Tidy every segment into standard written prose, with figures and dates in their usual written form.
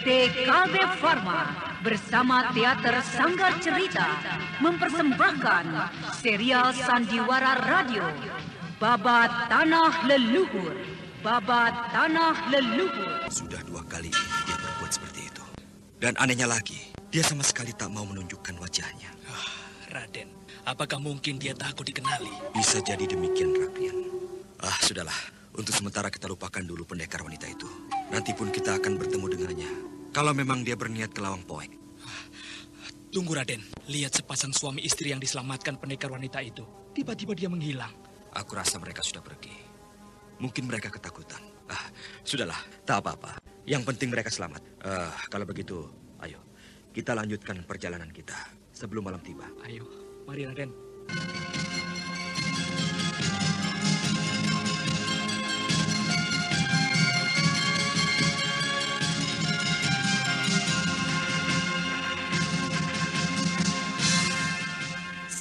PT KB Pharma bersama Teater Sanggar Cerita mempersembahkan serial Sandiwara Radio Babat Tanah Leluhur. Babat Tanah Leluhur. Sudah 2 kali dia berbuat seperti itu. Dan anehnya lagi, dia sama sekali tak mau menunjukkan wajahnya. Raden, apakah mungkin dia takut dikenali? Bisa jadi demikian, Raklian. Sudahlah. Untuk sementara kita lupakan dulu pendekar wanita itu. Nanti pun kita akan bertemu dengannya. Kalau memang dia berniat ke Lawang Poek. Tunggu, Raden. Lihat sepasang suami istri yang diselamatkan pendekar wanita itu. Tiba-tiba dia menghilang. Aku rasa mereka sudah pergi. Mungkin mereka ketakutan. Sudahlah, tak apa-apa. Yang penting mereka selamat. Kalau begitu, ayo. Kita lanjutkan perjalanan kita sebelum malam tiba. Ayo, mari Raden.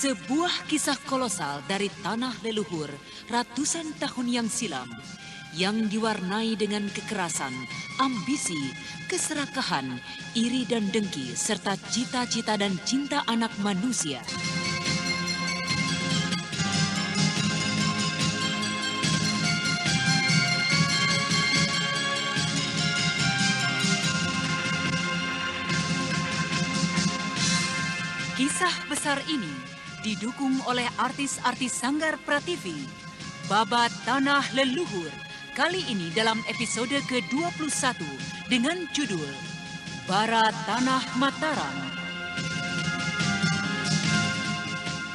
Sebuah kisah kolosal dari tanah leluhur ratusan tahun yang silam yang diwarnai dengan kekerasan, ambisi, keserakahan, iri dan dengki serta cita-cita dan cinta anak manusia. Kisah besar ini didukung oleh artis-artis Sanggar Prativi. Babat Tanah Leluhur kali ini dalam episode ke-21 dengan judul Bara Tanah Mataram.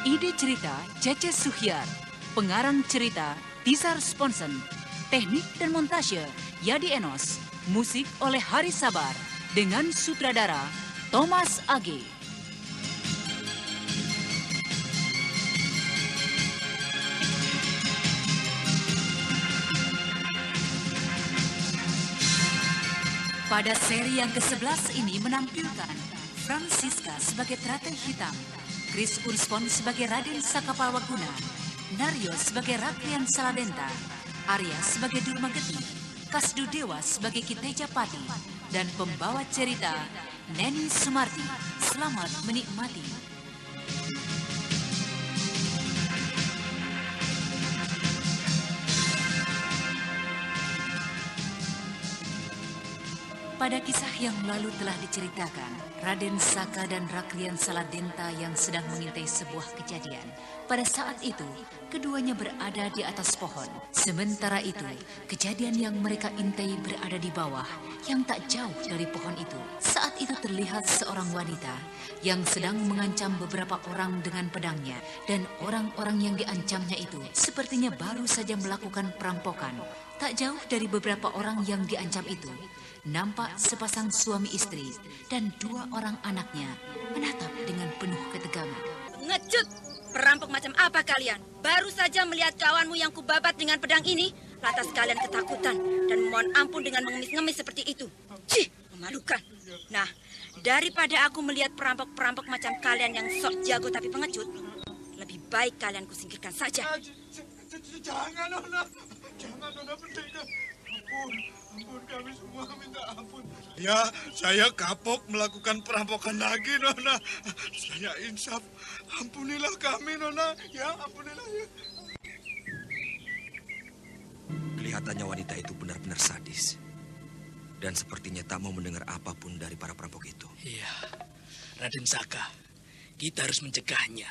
Ide cerita Cece Suhyar, pengarang cerita Tisar Sponsen, teknik dan montase Yadi Enos, musik oleh Hari Sabar dengan sutradara Thomas Age. Pada seri yang ke-11 ini menampilkan Francisca sebagai Teratai Hitam, Chris Urspon sebagai Raden Sakapalwaguna, Naryo sebagai Raklian Saladenta, Arya sebagai Durmageti, Kasdu Dewa sebagai Kiteja Pati, dan pembawa cerita Neni Sumardi. Selamat menikmati. Pada kisah yang lalu telah diceritakan, Raden Saka dan Raklian Saladenta yang sedang mengintai sebuah kejadian. Pada saat itu, keduanya berada di atas pohon. Sementara itu, kejadian yang mereka intai berada di bawah, yang tak jauh dari pohon itu. Saat itu terlihat seorang wanita yang sedang mengancam beberapa orang dengan pedangnya. Dan orang-orang yang diancamnya itu sepertinya baru saja melakukan perampokan. Tak jauh dari beberapa orang yang diancam itu, nampak sepasang suami istri dan 2 orang anaknya menatap dengan penuh ketegangan. Ngecut! Perampok macam apa kalian? Baru saja melihat kawanmu yang kubabat dengan pedang ini, lantas kalian ketakutan dan mohon ampun dengan mengemis-ngemis seperti itu. Cih, memalukan. Nah, daripada aku melihat perampok-perampok macam kalian yang sok jago tapi pengecut, lebih baik kalian kusingkirkan saja. Jangan, Nona. Jangan, Nona Pendekar. Ampun, kami semua minta ampun. Ya, saya kapok melakukan perampokan lagi, Nona. Saya insaf. Ampunilah kami, Nona. Ya, ampunilah ya. Kelihatannya wanita itu benar-benar sadis. Dan sepertinya tak mau mendengar apapun dari para perampok itu. Iya, Raden Saka, kita harus mencegahnya.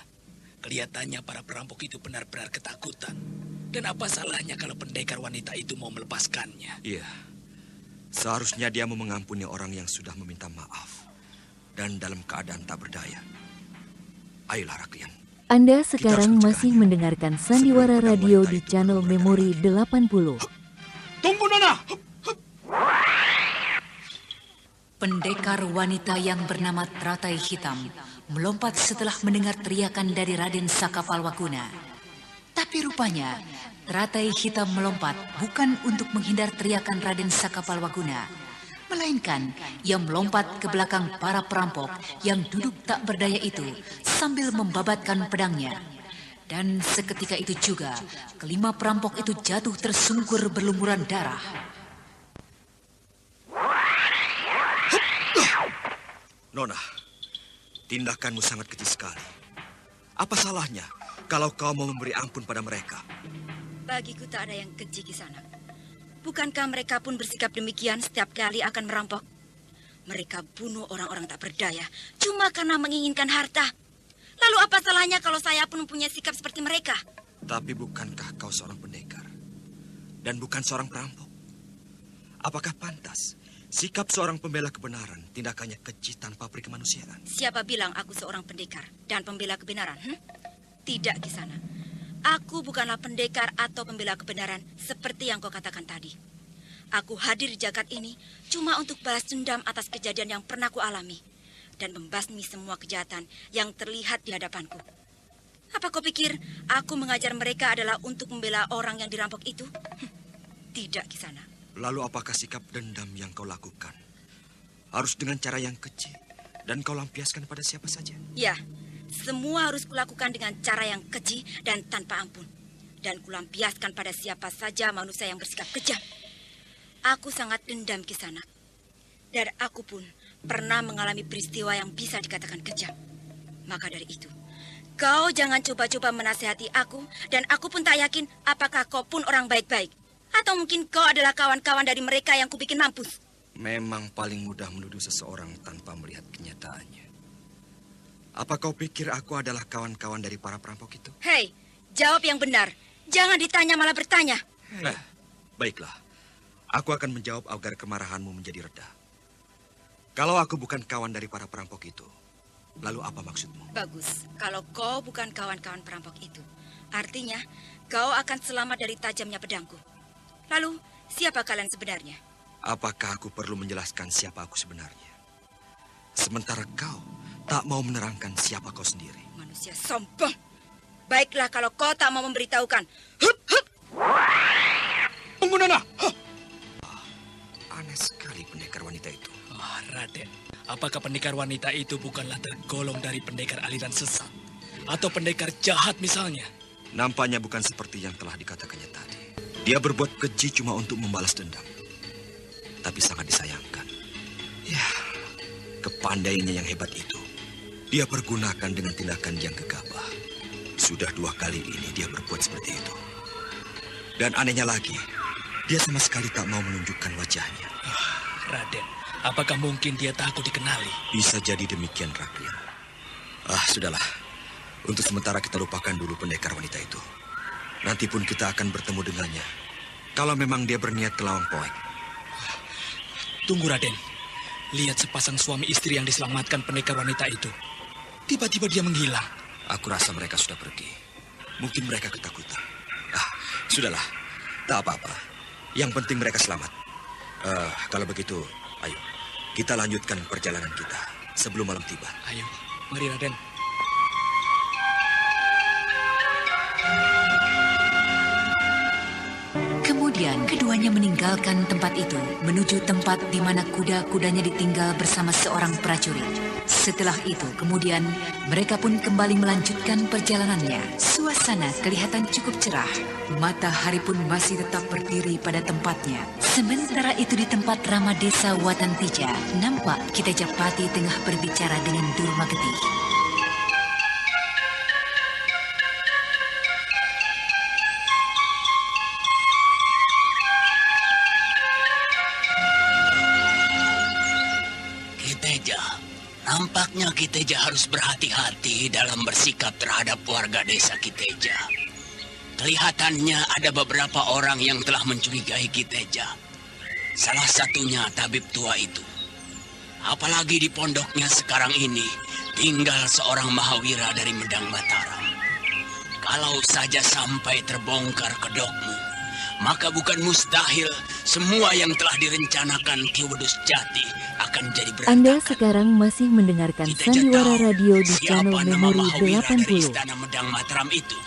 Kelihatannya para perampok itu benar-benar ketakutan. Dan apa salahnya kalau pendekar wanita itu mau melepaskannya? Iya, seharusnya dia mau mengampuni orang yang sudah meminta maaf. Dan dalam keadaan tak berdaya. Ayolah Raklian. Anda sekarang masih mendengarkan Sandiwara Radio di channel Memori 80. Tunggu, Nona! Pendekar wanita yang bernama Teratai Hitam melompat setelah mendengar teriakan dari Raden Sakapalwaguna. Tapi rupanya, Teratai Hitam melompat bukan untuk menghindar teriakan Raden Sakapalwaguna, melainkan ia melompat ke belakang para perampok yang duduk tak berdaya itu sambil membabatkan pedangnya. Dan seketika itu juga, kelima perampok itu jatuh tersungkur berlumuran darah. Nona, tindakanmu sangat keji sekali. Apa salahnya kalau kau mau memberi ampun pada mereka? Bagiku tak ada yang keji di sana. Bukankah mereka pun bersikap demikian setiap kali akan merampok? Mereka bunuh orang-orang tak berdaya cuma karena menginginkan harta. Lalu apa salahnya kalau saya pun mempunyai sikap seperti mereka? Tapi bukankah kau seorang pendekar? Dan bukan seorang perampok? Apakah pantas sikap seorang pembela kebenaran tindakannya keji tanpa peri kemanusiaan? Siapa bilang aku seorang pendekar dan pembela kebenaran? Tidak di sana. Aku bukanlah pendekar atau pembela kebenaran seperti yang kau katakan tadi. Aku hadir di jagat ini cuma untuk balas dendam atas kejadian yang pernah ku alami dan membasmi semua kejahatan yang terlihat di hadapanku. Apa kau pikir aku mengajar mereka adalah untuk membela orang yang dirampok itu? Tidak di sana. Lalu apakah sikap dendam yang kau lakukan harus dengan cara yang keji dan kau lampiaskan pada siapa saja? Ya, semua harus kulakukan dengan cara yang keji dan tanpa ampun. Dan kulampiaskan pada siapa saja manusia yang bersikap kejam. Aku sangat dendam Kisanak. Dan aku pun pernah mengalami peristiwa yang bisa dikatakan kejam. Maka dari itu, kau jangan coba-coba menasihati aku. Dan aku pun tak yakin apakah kau pun orang baik-baik. Atau mungkin kau adalah kawan-kawan dari mereka yang kubikin mampus. Memang paling mudah menuduh seseorang tanpa melihat kenyataannya. Apa kau pikir aku adalah kawan-kawan dari para perampok itu? Hei, jawab yang benar. Jangan ditanya malah bertanya. Baiklah. Aku akan menjawab agar kemarahanmu menjadi reda. Kalau aku bukan kawan dari para perampok itu, lalu apa maksudmu? Bagus. Kalau kau bukan kawan-kawan perampok itu, artinya kau akan selamat dari tajamnya pedangku. Lalu, siapa kalian sebenarnya? Apakah aku perlu menjelaskan siapa aku sebenarnya? Sementara kau tak mau menerangkan siapa kau sendiri. Manusia sombong. Baiklah kalau kau tak mau memberitahukan. Hup, hup. Tunggu, Nona. Aneh sekali pendekar wanita itu. Raden, apakah pendekar wanita itu bukanlah tergolong dari pendekar aliran sesat? Atau pendekar jahat misalnya? Nampaknya bukan seperti yang telah dikatakannya tadi. Dia berbuat keji cuma untuk membalas dendam. Tapi sangat disayangkan. Ya, kepandaiannya yang hebat itu dia pergunakan dengan tindakan yang gegabah. Sudah 2 kali ini dia berbuat seperti itu. Dan anehnya lagi, dia sama sekali tak mau menunjukkan wajahnya. Raden, apakah mungkin dia takut dikenali? Bisa jadi demikian, Raklian. Sudahlah. Untuk sementara kita lupakan dulu pendekar wanita itu. Nanti pun kita akan bertemu dengannya. Kalau memang dia berniat ke Lawang Poek. Tunggu, Raden. Lihat sepasang suami istri yang diselamatkan pendekar wanita itu. Tiba-tiba dia menghilang. Aku rasa mereka sudah pergi. Mungkin mereka ketakutan. Sudahlah. Tak apa-apa. Yang penting mereka selamat. Kalau begitu, ayo. Kita lanjutkan perjalanan kita sebelum malam tiba. Ayo, mari Raden. Kemudian keduanya meninggalkan tempat itu menuju tempat di mana kuda-kudanya ditinggal bersama seorang prajurit. Setelah itu kemudian mereka pun kembali melanjutkan perjalanannya. Suasana kelihatan cukup cerah. Matahari pun masih tetap berdiri pada tempatnya. Sementara itu di tempat Rama Desa Watantija, nampak Kitejapati tengah berbicara dengan Durmageti. Nampaknya Kiteja harus berhati-hati dalam bersikap terhadap warga desa Kiteja. Kelihatannya ada beberapa orang yang telah mencurigai Kiteja. Salah satunya tabib tua itu. Apalagi di pondoknya sekarang ini tinggal seorang mahawira dari Medang Mataram. Kalau saja sampai terbongkar kedokmu, maka bukan mustahil semua yang telah direncanakan Ki Wedus Jati akan jadi berantakan. Anda sekarang masih mendengarkan Sandiwara Radio di channel Memori 80. Dari Istana Medang Mataram itu.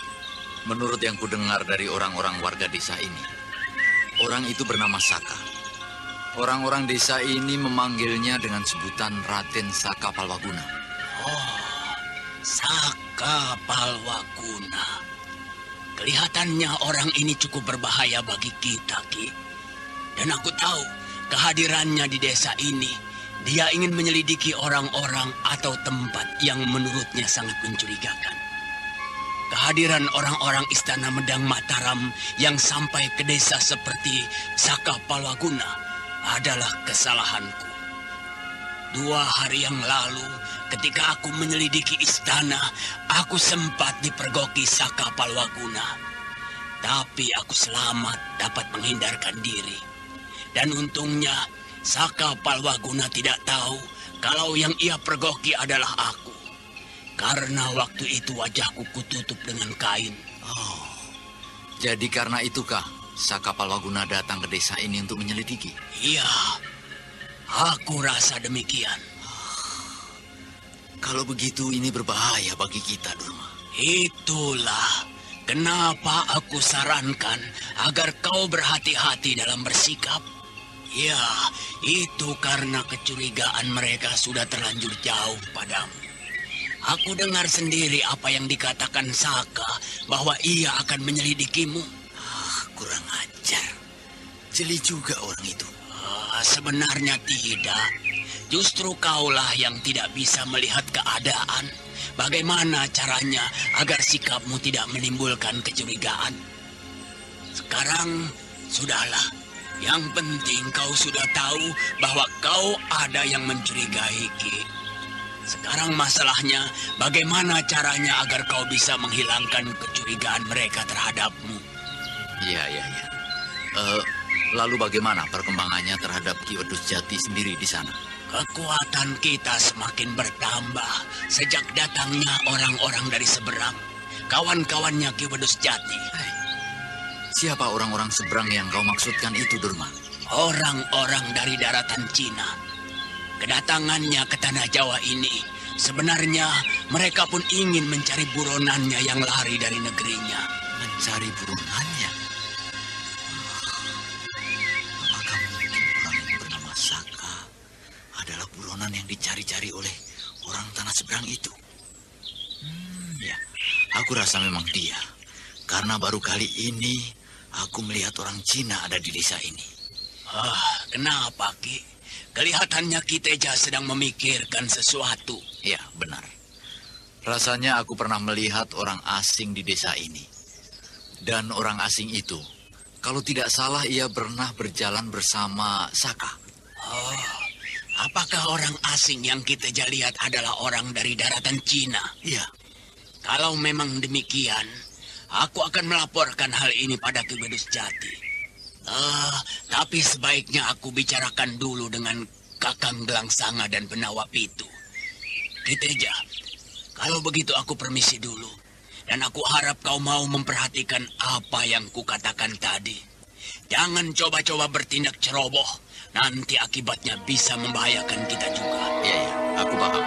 Menurut yang kudengar dari orang-orang warga desa ini, orang itu bernama Saka. Orang-orang desa ini memanggilnya dengan sebutan Raden Saka Palwaguna. Oh, Saka Palwaguna. Kelihatannya orang ini cukup berbahaya bagi kita, Ki. Dan aku tahu kehadirannya di desa ini Dia ingin menyelidiki orang-orang atau tempat yang menurutnya sangat mencurigakan. Kehadiran orang-orang Istana Medang Mataram yang sampai ke desa seperti Saka Palwaguna adalah kesalahanku. 2 hari yang lalu, ketika aku menyelidiki istana, aku sempat dipergoki Saka Palwaguna. Tapi aku selamat dapat menghindarkan diri. Dan untungnya, Saka Palwaguna tidak tahu kalau yang ia pergoki adalah aku. Karena waktu itu wajahku kututup dengan kain. Oh, jadi karena itukah Saka Palwaguna datang ke desa ini untuk menyelidiki? Iya, aku rasa demikian. Kalau begitu ini berbahaya bagi kita, Durma. Itulah kenapa aku sarankan agar kau berhati-hati dalam bersikap. Ya, itu karena kecurigaan mereka sudah terlanjur jauh padamu. Aku dengar sendiri apa yang dikatakan Saka bahwa ia akan menyelidikimu. Kurang ajar. Jeli juga orang itu. Sebenarnya tidak. Justru kaulah yang tidak bisa melihat keadaan. Bagaimana caranya agar sikapmu tidak menimbulkan kecurigaan? Sekarang, sudahlah. Yang penting kau sudah tahu bahwa kau ada yang mencurigai, Ki. Sekarang masalahnya, bagaimana caranya agar kau bisa menghilangkan kecurigaan mereka terhadapmu? Iya. Lalu bagaimana perkembangannya terhadap Ki Wedus Jati sendiri di sana? Kekuatan kita semakin bertambah sejak datangnya orang-orang dari seberang. Kawan-kawannya Ki Wedus Jati. Siapa orang-orang seberang yang kau maksudkan itu, Durma? Orang-orang dari daratan Cina. Kedatangannya ke tanah Jawa ini, sebenarnya mereka pun ingin mencari buronannya yang lari dari negerinya. Mencari buronannya? Apakah mungkin orang yang bernama Saka adalah buronan yang dicari-cari oleh orang tanah seberang itu? Ya, aku rasa memang dia. Karena baru kali ini aku melihat orang Cina ada di desa ini. Kenapa, Ki? Kelihatannya Ki Teja sedang memikirkan sesuatu. Ya, benar. Rasanya aku pernah melihat orang asing di desa ini. Dan orang asing itu, kalau tidak salah ia pernah berjalan bersama Saka. Apakah orang asing yang Ki Teja lihat adalah orang dari daratan Cina? Iya. Kalau memang demikian, aku akan melaporkan hal ini pada Ki Wedus Jati. Tapi sebaiknya aku bicarakan dulu dengan Kakang Gelang Sanga dan Benawa Pitu. Ki Teja, kalau begitu aku permisi dulu. Dan aku harap kau mau memperhatikan apa yang kukatakan tadi. Jangan coba-coba bertindak ceroboh. Nanti akibatnya bisa membahayakan kita juga. Iya, aku paham.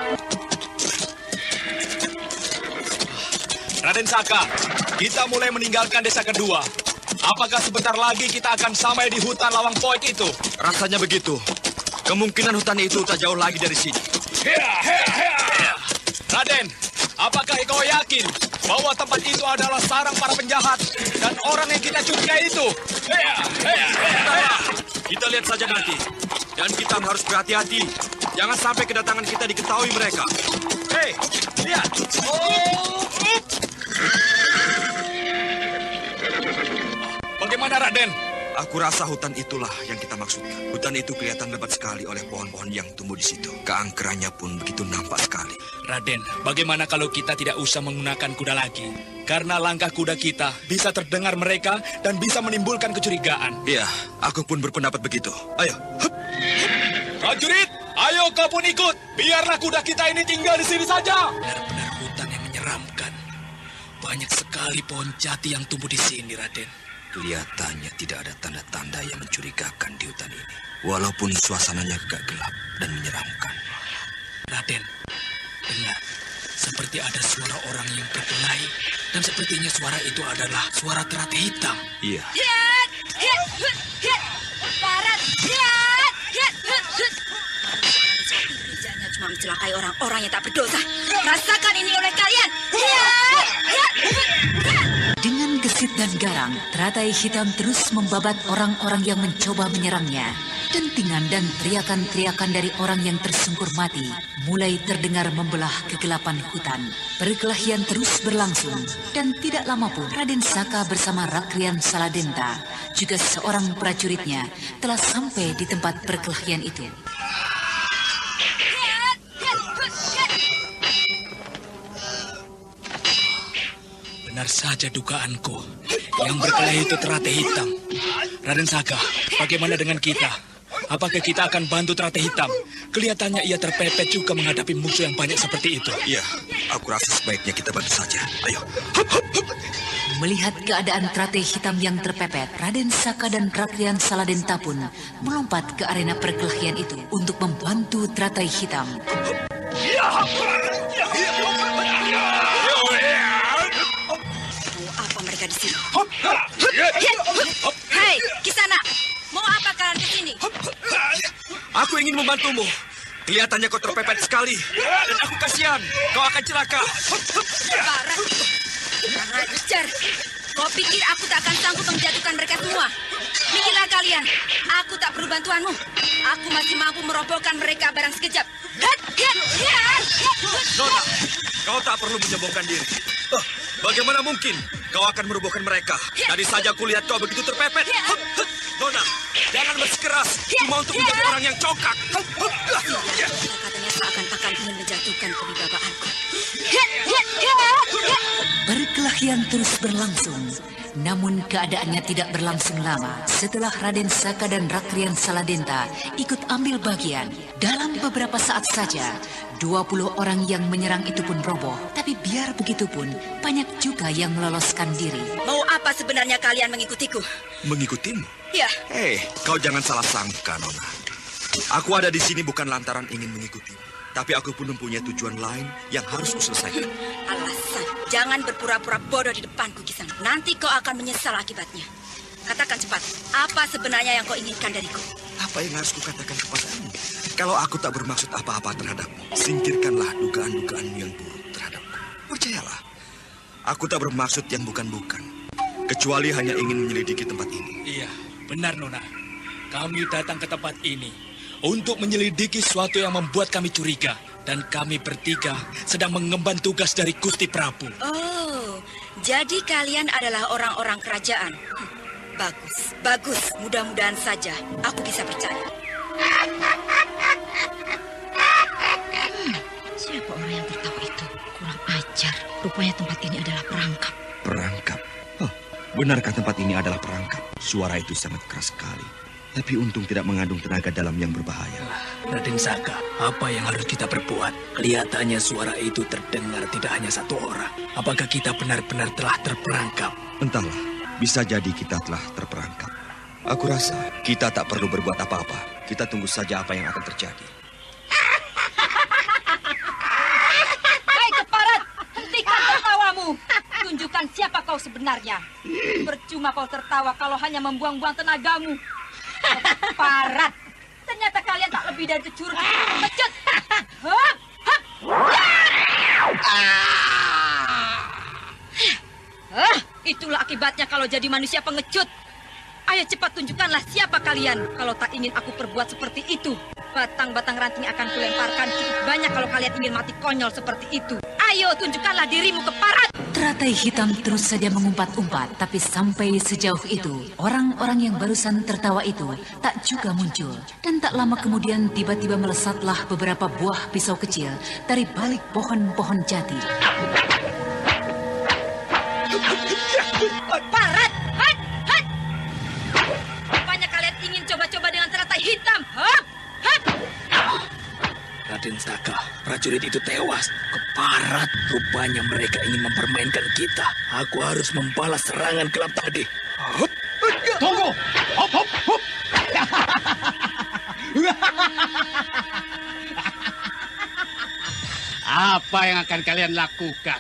Raden Saka, kita mulai meninggalkan desa kedua. Apakah sebentar lagi kita akan sampai di hutan Lawang Poik itu? Rasanya begitu. Kemungkinan hutan itu tak jauh lagi dari sini. Raden, apakah kau yakin bahwa tempat itu adalah sarang para penjahat dan orang yang kita curigai itu? Kita lihat saja nanti. Dan kita harus berhati-hati. Jangan sampai kedatangan kita diketahui mereka. Hei, lihat. Bagaimana, Raden? Aku rasa hutan itulah yang kita maksudkan. Hutan itu kelihatan lebat sekali oleh pohon-pohon yang tumbuh di situ. Keangkerannya pun begitu nampak sekali. Raden, bagaimana kalau kita tidak usah menggunakan kuda lagi? Karena langkah kuda kita bisa terdengar mereka dan bisa menimbulkan kecurigaan. Iya, aku pun berpendapat begitu. Ayo. Hup. Prajurit, ayo kau pun ikut. Biarlah kuda kita ini tinggal di sini saja. Benar-benar hutan yang menyeramkan. Banyak sekali pohon jati yang tumbuh di sini, Raden. Kelihatannya tidak ada tanda-tanda yang mencurigakan di hutan ini. Walaupun suasananya agak gelap dan menyeramkan. Raden, dengar. Seperti ada suara orang yang berkelahi. Dan sepertinya suara itu adalah suara teratai hitam. Iya. Barat, Jangan cuma mencelakai orang-orang yang tak berdosa. Rasakan ini oleh kalian. Dengan gesit dan garang, teratai hitam terus membabat orang-orang yang mencoba menyerangnya. Dentingan dan teriakan-teriakan dari orang yang tersungkur mati mulai terdengar membelah kegelapan hutan. Perkelahian terus berlangsung dan tidak lama pun Raden Saka bersama Rakrian Saladenta, juga seorang prajuritnya, telah sampai di tempat perkelahian itu. Benar saja dugaanku. Yang berkelahi itu Terate Hitam. Raden Saka, bagaimana dengan kita? Apakah kita akan bantu Terate Hitam? Kelihatannya ia terpepet juga menghadapi musuh yang banyak seperti itu. Iya, aku rasa sebaiknya kita bantu saja. Ayo. Melihat keadaan Terate Hitam yang terpepet, Raden Saka dan Rakrian Saladenta pun melompat ke arena perkelahian itu untuk membantu Terate Hitam. Apa mereka di sini? Hei, Kisana, mau apa kalian ke sini? Aku ingin membantumu. Kelihatannya kau terpepet sekali. Dan aku kasihan, kau akan celaka. Barat, kurang ajar. Kau pikir aku tak akan sanggup menjatuhkan mereka semua? Minggirlah kalian, aku tak perlu bantuanmu. Aku masih mampu merobohkan mereka barang sekejap. Nona, kau tak perlu menyombongkan diri. Bagaimana mungkin kau akan merobohkan mereka? Tadi saja aku lihat kau begitu terpepet. Nona, jangan bersikeras. Cuma untuk menjadi orang yang congkak. Katanya seakan-akan ingin menjatuhkan kewibawaanku. Perkelahian terus berlangsung. Namun keadaannya tidak berlangsung lama. Setelah Raden Saka dan Rakrian Saladenta ikut ambil bagian, dalam beberapa saat saja 20 orang yang menyerang itu pun roboh. Tapi biar begitu pun, banyak juga yang meloloskan diri. Mau apa sebenarnya kalian mengikutiku? Mengikutimu? Ya. Hei, kau jangan salah sangka, Nona. Aku ada di sini bukan lantaran ingin mengikutimu. Tapi aku pun mempunyai tujuan lain yang harus kuselesaikan. Alasan, jangan berpura-pura bodoh di depanku, Kisana. Nanti kau akan menyesal akibatnya. Katakan cepat, apa sebenarnya yang kau inginkan dariku? Apa yang harus kukatakan kepadamu? Kalau aku tak bermaksud apa-apa terhadapmu, singkirkanlah dugaan-dugaanmu yang buruk terhadapku. Percayalah, aku tak bermaksud yang bukan-bukan. Kecuali hanya ingin menyelidiki tempat ini. Iya, benar Nona. Kami datang ke tempat ini untuk menyelidiki sesuatu yang membuat kami curiga. Dan kami bertiga sedang mengemban tugas dari Gusti Prabu. Oh, jadi kalian adalah orang-orang kerajaan. Bagus, bagus. Mudah-mudahan saja aku bisa percaya. Siapa orang yang tertawa itu? Kurang ajar. Rupanya tempat ini adalah perangkap. Perangkap? Oh, benarkah tempat ini adalah perangkap? Suara itu sangat keras sekali. Tapi untung tidak mengandung tenaga dalam yang berbahaya. Raden Saka, apa yang harus kita perbuat? Kelihatannya suara itu terdengar tidak hanya satu orang. Apakah kita benar-benar telah terperangkap? Entahlah, bisa jadi kita telah terperangkap. Aku rasa kita tak perlu berbuat apa-apa. Kita tunggu saja apa yang akan terjadi. Hai keparat, hentikan tertawamu. Tunjukkan siapa kau sebenarnya. Percuma kau tertawa kalau hanya membuang-buang tenagamu. Parat, ternyata kalian tak lebih dari kecurut. Pecut. Itulah akibatnya kalau jadi manusia pengecut. Ayo cepat tunjukkanlah siapa kalian. Kalau tak ingin aku perbuat seperti itu, batang-batang ranting akan kulemparkan cukup banyak kalau kalian ingin mati konyol seperti itu. Ayo tunjukkanlah dirimu keparat. Teratai Hitam terus saja mengumpat-umpat, tapi sampai sejauh itu, orang-orang yang barusan tertawa itu tak juga muncul. Dan tak lama kemudian tiba-tiba melesatlah beberapa buah pisau kecil dari balik pohon-pohon jati. Parat, hat, hat. Rupanya kalian ingin coba-coba dengan teratai hitam, ha? Raden Saka, prajurit itu tewas. Keparat, rupanya mereka ingin mempermainkan kita. Aku harus membalas serangan gelap tadi. Tunggu! Hop, hop, hop! Apa yang akan kalian lakukan?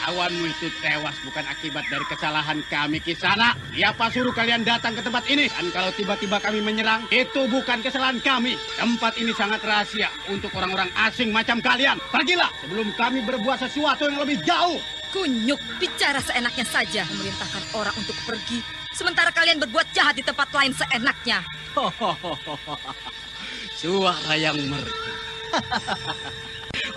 Kawanmu itu tewas bukan akibat dari kesalahan kami, Kisana. Siapa suruh kalian datang ke tempat ini? Dan kalau tiba-tiba kami menyerang, itu bukan kesalahan kami. Tempat ini sangat rahasia untuk orang-orang asing macam kalian. Pergilah sebelum kami berbuat sesuatu yang lebih jauh. Kunyuk, bicara seenaknya saja. Memerintahkan orang untuk pergi. sementara kalian berbuat jahat di tempat lain seenaknya. Suara yang merdu.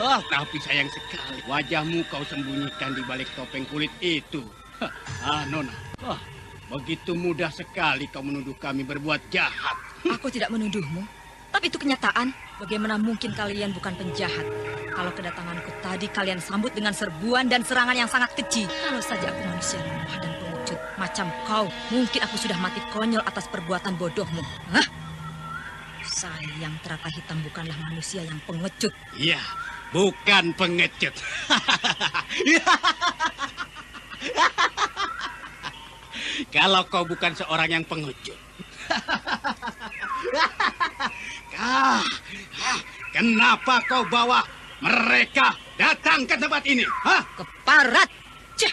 Oh, tapi sayang sekali wajahmu kau sembunyikan di balik topeng kulit itu. Nona, begitu mudah sekali kau menuduh kami berbuat jahat. Aku tidak menuduhmu, tapi itu kenyataan. Bagaimana mungkin kalian bukan penjahat? Kalau kedatanganku tadi kalian sambut dengan serbuan dan serangan yang sangat keji. Kalau saja aku manusia lemah dan pengecut macam kau, mungkin aku sudah mati konyol atas perbuatan bodohmu. Hah? Sayang, Terata Hitam bukanlah manusia yang pengecut. Iya, bukan pengecut. Kalau kau bukan seorang yang pengecut, kenapa kau bawa mereka datang ke tempat ini? Hah? Keparat! Cih!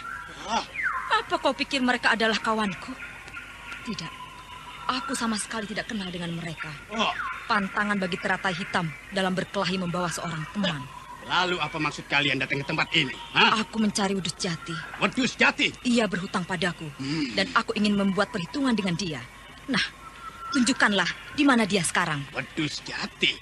Apa kau pikir mereka adalah kawanku? Tidak. Aku sama sekali tidak kenal dengan mereka. Pantangan bagi Teratai Hitam dalam berkelahi membawa seorang teman. Lalu apa maksud kalian datang ke tempat ini? Hah? Aku mencari Wedus Jati. Wedus Jati? Ia berhutang padaku. Dan aku ingin membuat perhitungan dengan dia. Nah, tunjukkanlah di mana dia sekarang. Wedus Jati?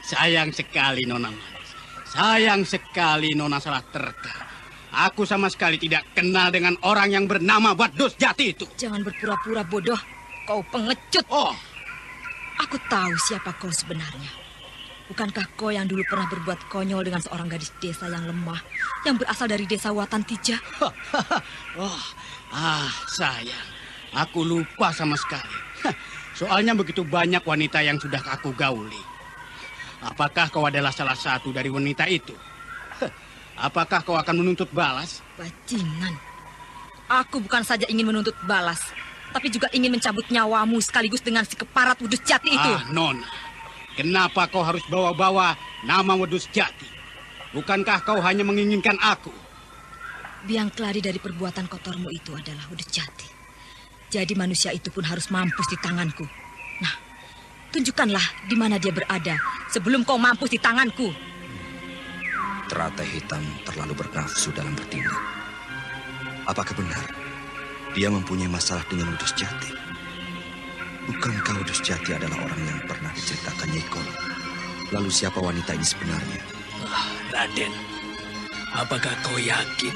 Sayang sekali Nona Manis. Sayang sekali Nona salah terka. Aku sama sekali tidak kenal dengan orang yang bernama Wedus Jati itu. Jangan berpura-pura bodoh. Kau pengecut. Aku tahu siapa kau sebenarnya. Bukankah kau yang dulu pernah berbuat konyol dengan seorang gadis desa yang lemah, yang berasal dari desa Watantija? Sayang. Aku lupa sama sekali. Soalnya begitu banyak wanita yang sudah aku gauli. Apakah kau adalah salah satu dari wanita itu? Apakah kau akan menuntut balas? Bajingan. Aku bukan saja ingin menuntut balas, tapi juga ingin mencabut nyawamu sekaligus dengan si keparat Wedus Jati itu. Nona. Kenapa kau harus bawa-bawa nama Wedus Jati? Bukankah kau hanya menginginkan aku? Biang keladi dari perbuatan kotormu itu adalah Wedus Jati. Jadi manusia itu pun harus mampus di tanganku. Nah, tunjukkanlah di mana dia berada sebelum kau mampus di tanganku. Teratai Hitam terlalu bernafsu dalam bertindak. Apakah benar dia mempunyai masalah dengan Wedus Jati? Bukankah Wedus Jati adalah orang yang pernah diceritakan Nyai Kolo? Lalu siapa wanita ini sebenarnya? Raden, apakah kau yakin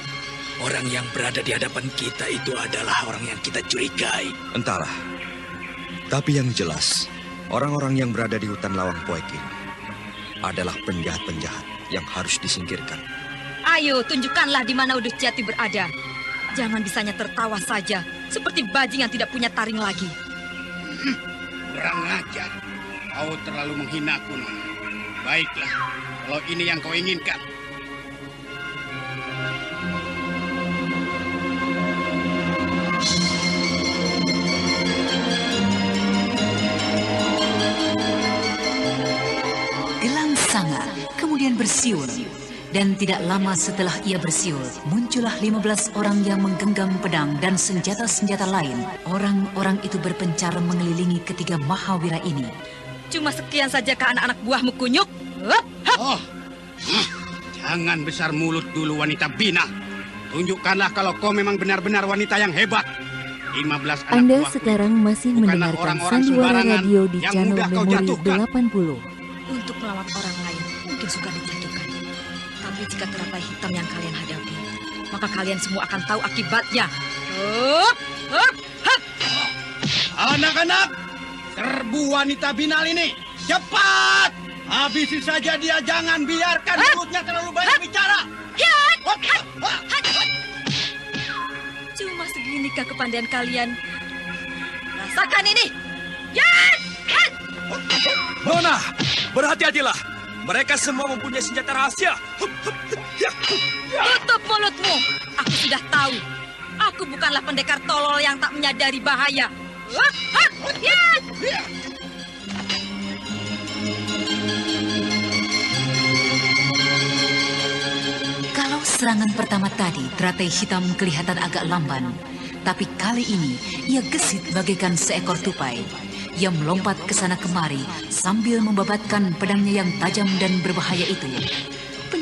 orang yang berada di hadapan kita itu adalah orang yang kita curigai? Entahlah. Tapi yang jelas, orang-orang yang berada di hutan Lawang Poek ini adalah penjahat-penjahat yang harus disingkirkan. Ayo, tunjukkanlah di mana Wedus Jati berada. Jangan bisanya tertawa saja, seperti bajing yang tidak punya taring lagi. Kurang ajar. Kau terlalu menghinaku, Nona. Baiklah, kalau ini yang kau inginkan. Gelang Sanga kemudian bersiul. Dan tidak lama setelah ia bersiul, muncullah 15 orang yang menggenggam pedang dan senjata-senjata lain. Orang-orang itu berpencar mengelilingi ketiga Mahawira ini. Cuma sekian saja ke anak-anak buahmu kunyuk? Jangan besar mulut dulu wanita bina. Tunjukkanlah kalau kau memang benar-benar wanita yang hebat. 15 anak Anda buahku sekarang masih bukanlah mendengarkan orang-orang Sandiwara sembarangan Radio di yang channel mudah kau Memori jatuhkan. 80. Untuk melawan orang lain mungkin suka dijatuhkan. Tapi jika Teratai Hitam yang kalian hadapi, maka kalian semua akan tahu akibatnya. Anak-anak, serbu wanita binal ini. Cepat! Habisi saja dia, jangan biarkan mulutnya terlalu banyak bicara. Cuma seginikah kepandaian kalian? Rasakan ini. Nona, berhati-hatilah. Mereka semua mempunyai senjata rahasia. Tutup mulutmu. Aku sudah tahu. Aku bukanlah pendekar tolol yang tak menyadari bahaya. Kalau serangan pertama tadi, Teratai Hitam kelihatan agak lamban. Tapi kali ini, ia gesit bagaikan seekor tupai. Ia melompat ke sana kemari sambil membabatkan pedangnya yang tajam dan berbahaya itu.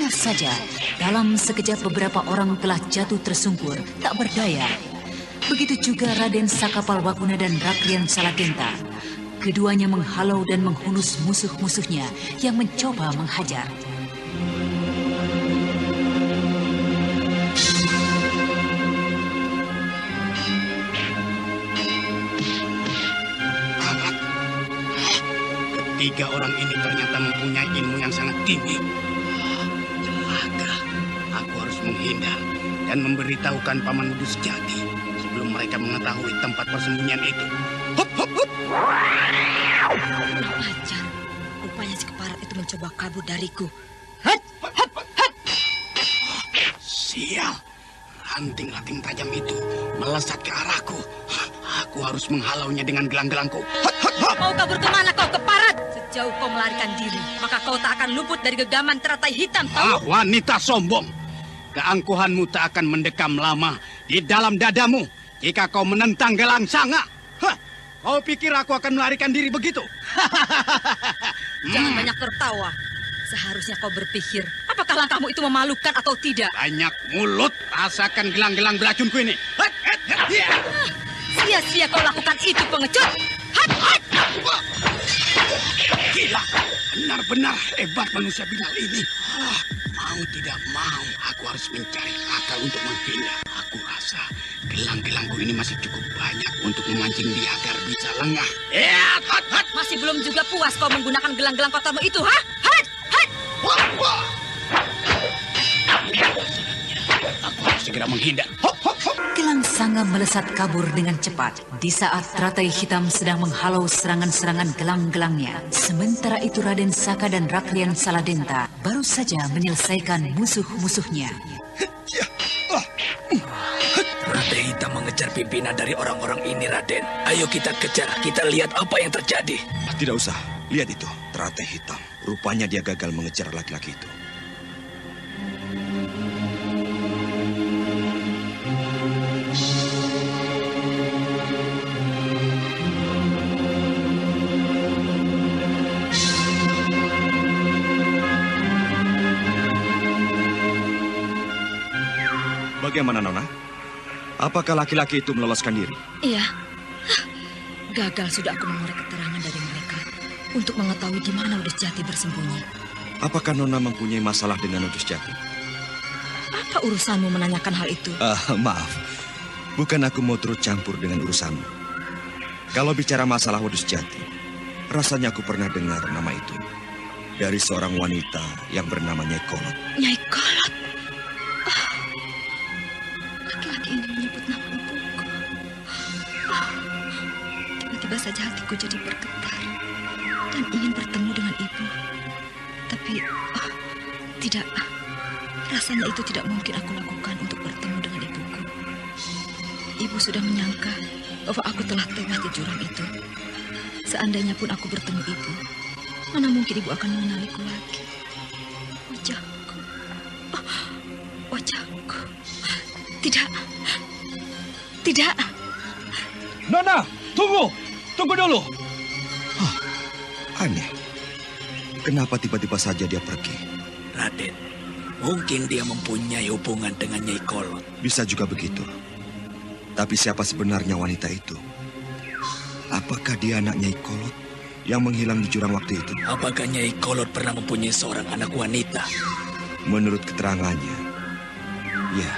Benar saja, dalam sekejap beberapa orang telah jatuh tersungkur, tak berdaya. Begitu juga Raden Sakapalwaguna dan Rakrian Saladenta. Keduanya menghalau dan menghunus musuh-musuhnya yang mencoba menghajar. Ketiga orang ini ternyata mempunyai ilmu yang sangat tinggi. Celaka, aku harus menghindar dan memberitahukan Paman Wudhu Sejati sebelum mereka mengetahui tempat persembunyian itu. Hup, hup, hup. Kurang ajar. Rupanya si keparat itu mencoba kabur dariku. Hat, hat, hat. Sial, ranting-ranting tajam itu melesat ke arahku. Aku harus menghalaunya dengan gelang-gelangku. Mau kabur kemana kau keparat? Sejauh kau melarikan diri, maka kau tak akan luput dari genggaman teratai hitam, tahu? Wanita sombong. Keangkuhanmu tak akan mendekam lama di dalam dadamu jika kau menentang Gelang Sanga. Kau pikir aku akan melarikan diri begitu? Jangan banyak tertawa. Seharusnya kau berpikir, apakah langkahmu itu memalukan atau tidak? Banyak mulut, rasakan gelang-gelang beracunku ini. Sia-sia kau lakukan itu, pengecut. Gila, benar-benar hebat manusia binal ini. Mau tidak mau, aku harus mencari akal untuk menghindar. Aku rasa gelang-gelangku ini masih cukup banyak untuk memancing dia agar bisa lengah. Masih belum juga puas kau menggunakan gelang-gelang kotormu itu, ha? Aku harus segera menghindar. Gelang Sanga melesat kabur dengan cepat di saat teratai hitam sedang menghalau serangan-serangan gelang-gelangnya. Sementara itu Raden Saka dan Rakrian Saladenta baru saja menyelesaikan musuh-musuhnya. Teratai hitam mengejar pimpinan dari orang-orang ini, Raden. Ayo kita kejar, kita lihat apa yang terjadi. Tidak usah, lihat itu, teratai hitam. Rupanya dia gagal mengejar laki-laki itu. Bagaimana, Nona? Apakah laki-laki itu meloloskan diri? Iya. Gagal sudah aku mengorek keterangan dari mereka untuk mengetahui di mana Wudhu Sejati bersembunyi. Apakah Nona mempunyai masalah dengan Wudhu Sejati? Apa urusanmu menanyakan hal itu? Maaf, bukan aku mau turut campur dengan urusanmu. Kalau bicara masalah Wudhu Sejati, rasanya aku pernah dengar nama itu dari seorang wanita yang bernama Nyai Kolot. Nyai Kolot? Laki-laki ini menyebut nama ibuku. Tiba-tiba saja hatiku jadi bergetar dan ingin bertemu dengan ibu. Tapi, tidak. Rasanya itu tidak mungkin aku lakukan untuk bertemu dengan ibuku. Ibu sudah menyangka bahwa aku telah tewas di jurang itu. Seandainya pun aku bertemu ibu, mana mungkin ibu akan mengenaliku lagi. Wajahku. Wajahku. Tidak. Tidak. Nona, tunggu. Tunggu dulu. Aneh. Kenapa tiba-tiba saja dia pergi? Raden, mungkin dia mempunyai hubungan dengan Nyai Kolot. Bisa juga begitu. Tapi siapa sebenarnya wanita itu? Apakah dia anak Nyai Kolot yang menghilang di jurang waktu itu? Apakah Nyai Kolot pernah mempunyai seorang anak wanita? Menurut keterangannya, ya.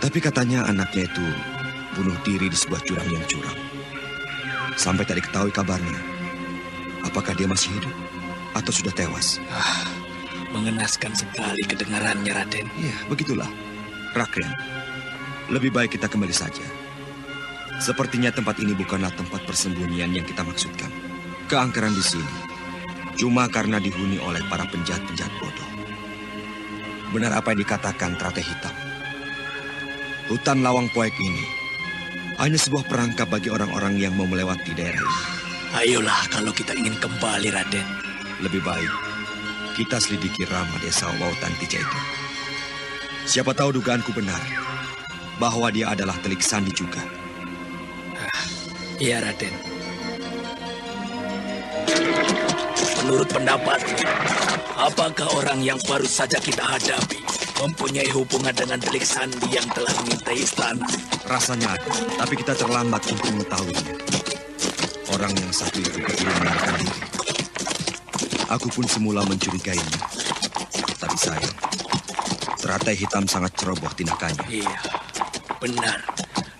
Tapi katanya anaknya itu bunuh diri di sebuah jurang yang curam. Sampai tak diketahui kabarnya. Apakah dia masih hidup atau sudah tewas? Mengenaskan sekali kedengarannya, Raden. Ya, begitulah. Rakrian, lebih baik kita kembali saja. Sepertinya tempat ini bukanlah tempat persembunyian yang kita maksudkan. Keangkeran di sini cuma karena dihuni oleh para penjahat-penjahat bodoh. Benar apa yang dikatakan Teratai Hitam. Hutan Lawang Poek ini hanya sebuah perangkap bagi orang-orang yang mau melewati daerah ini. Ayolah kalau kita ingin kembali, Raden. Lebih baik kita selidiki Rama Desa Wautan Tija itu. Siapa tahu dugaanku benar bahwa dia adalah Telik Sandi juga. Iya, Raden. Menurut pendapatmu, apakah orang yang baru saja kita hadapi mempunyai hubungan dengan Telik Sandi yang telah mengintai istana? Rasanya ada, tapi kita terlambat untuk mengetahuinya. Orang yang satu itu keburu melarikan diri. Aku pun semula mencurigainya. Tapi sayang, teratai hitam sangat ceroboh tindakannya. Iya, benar.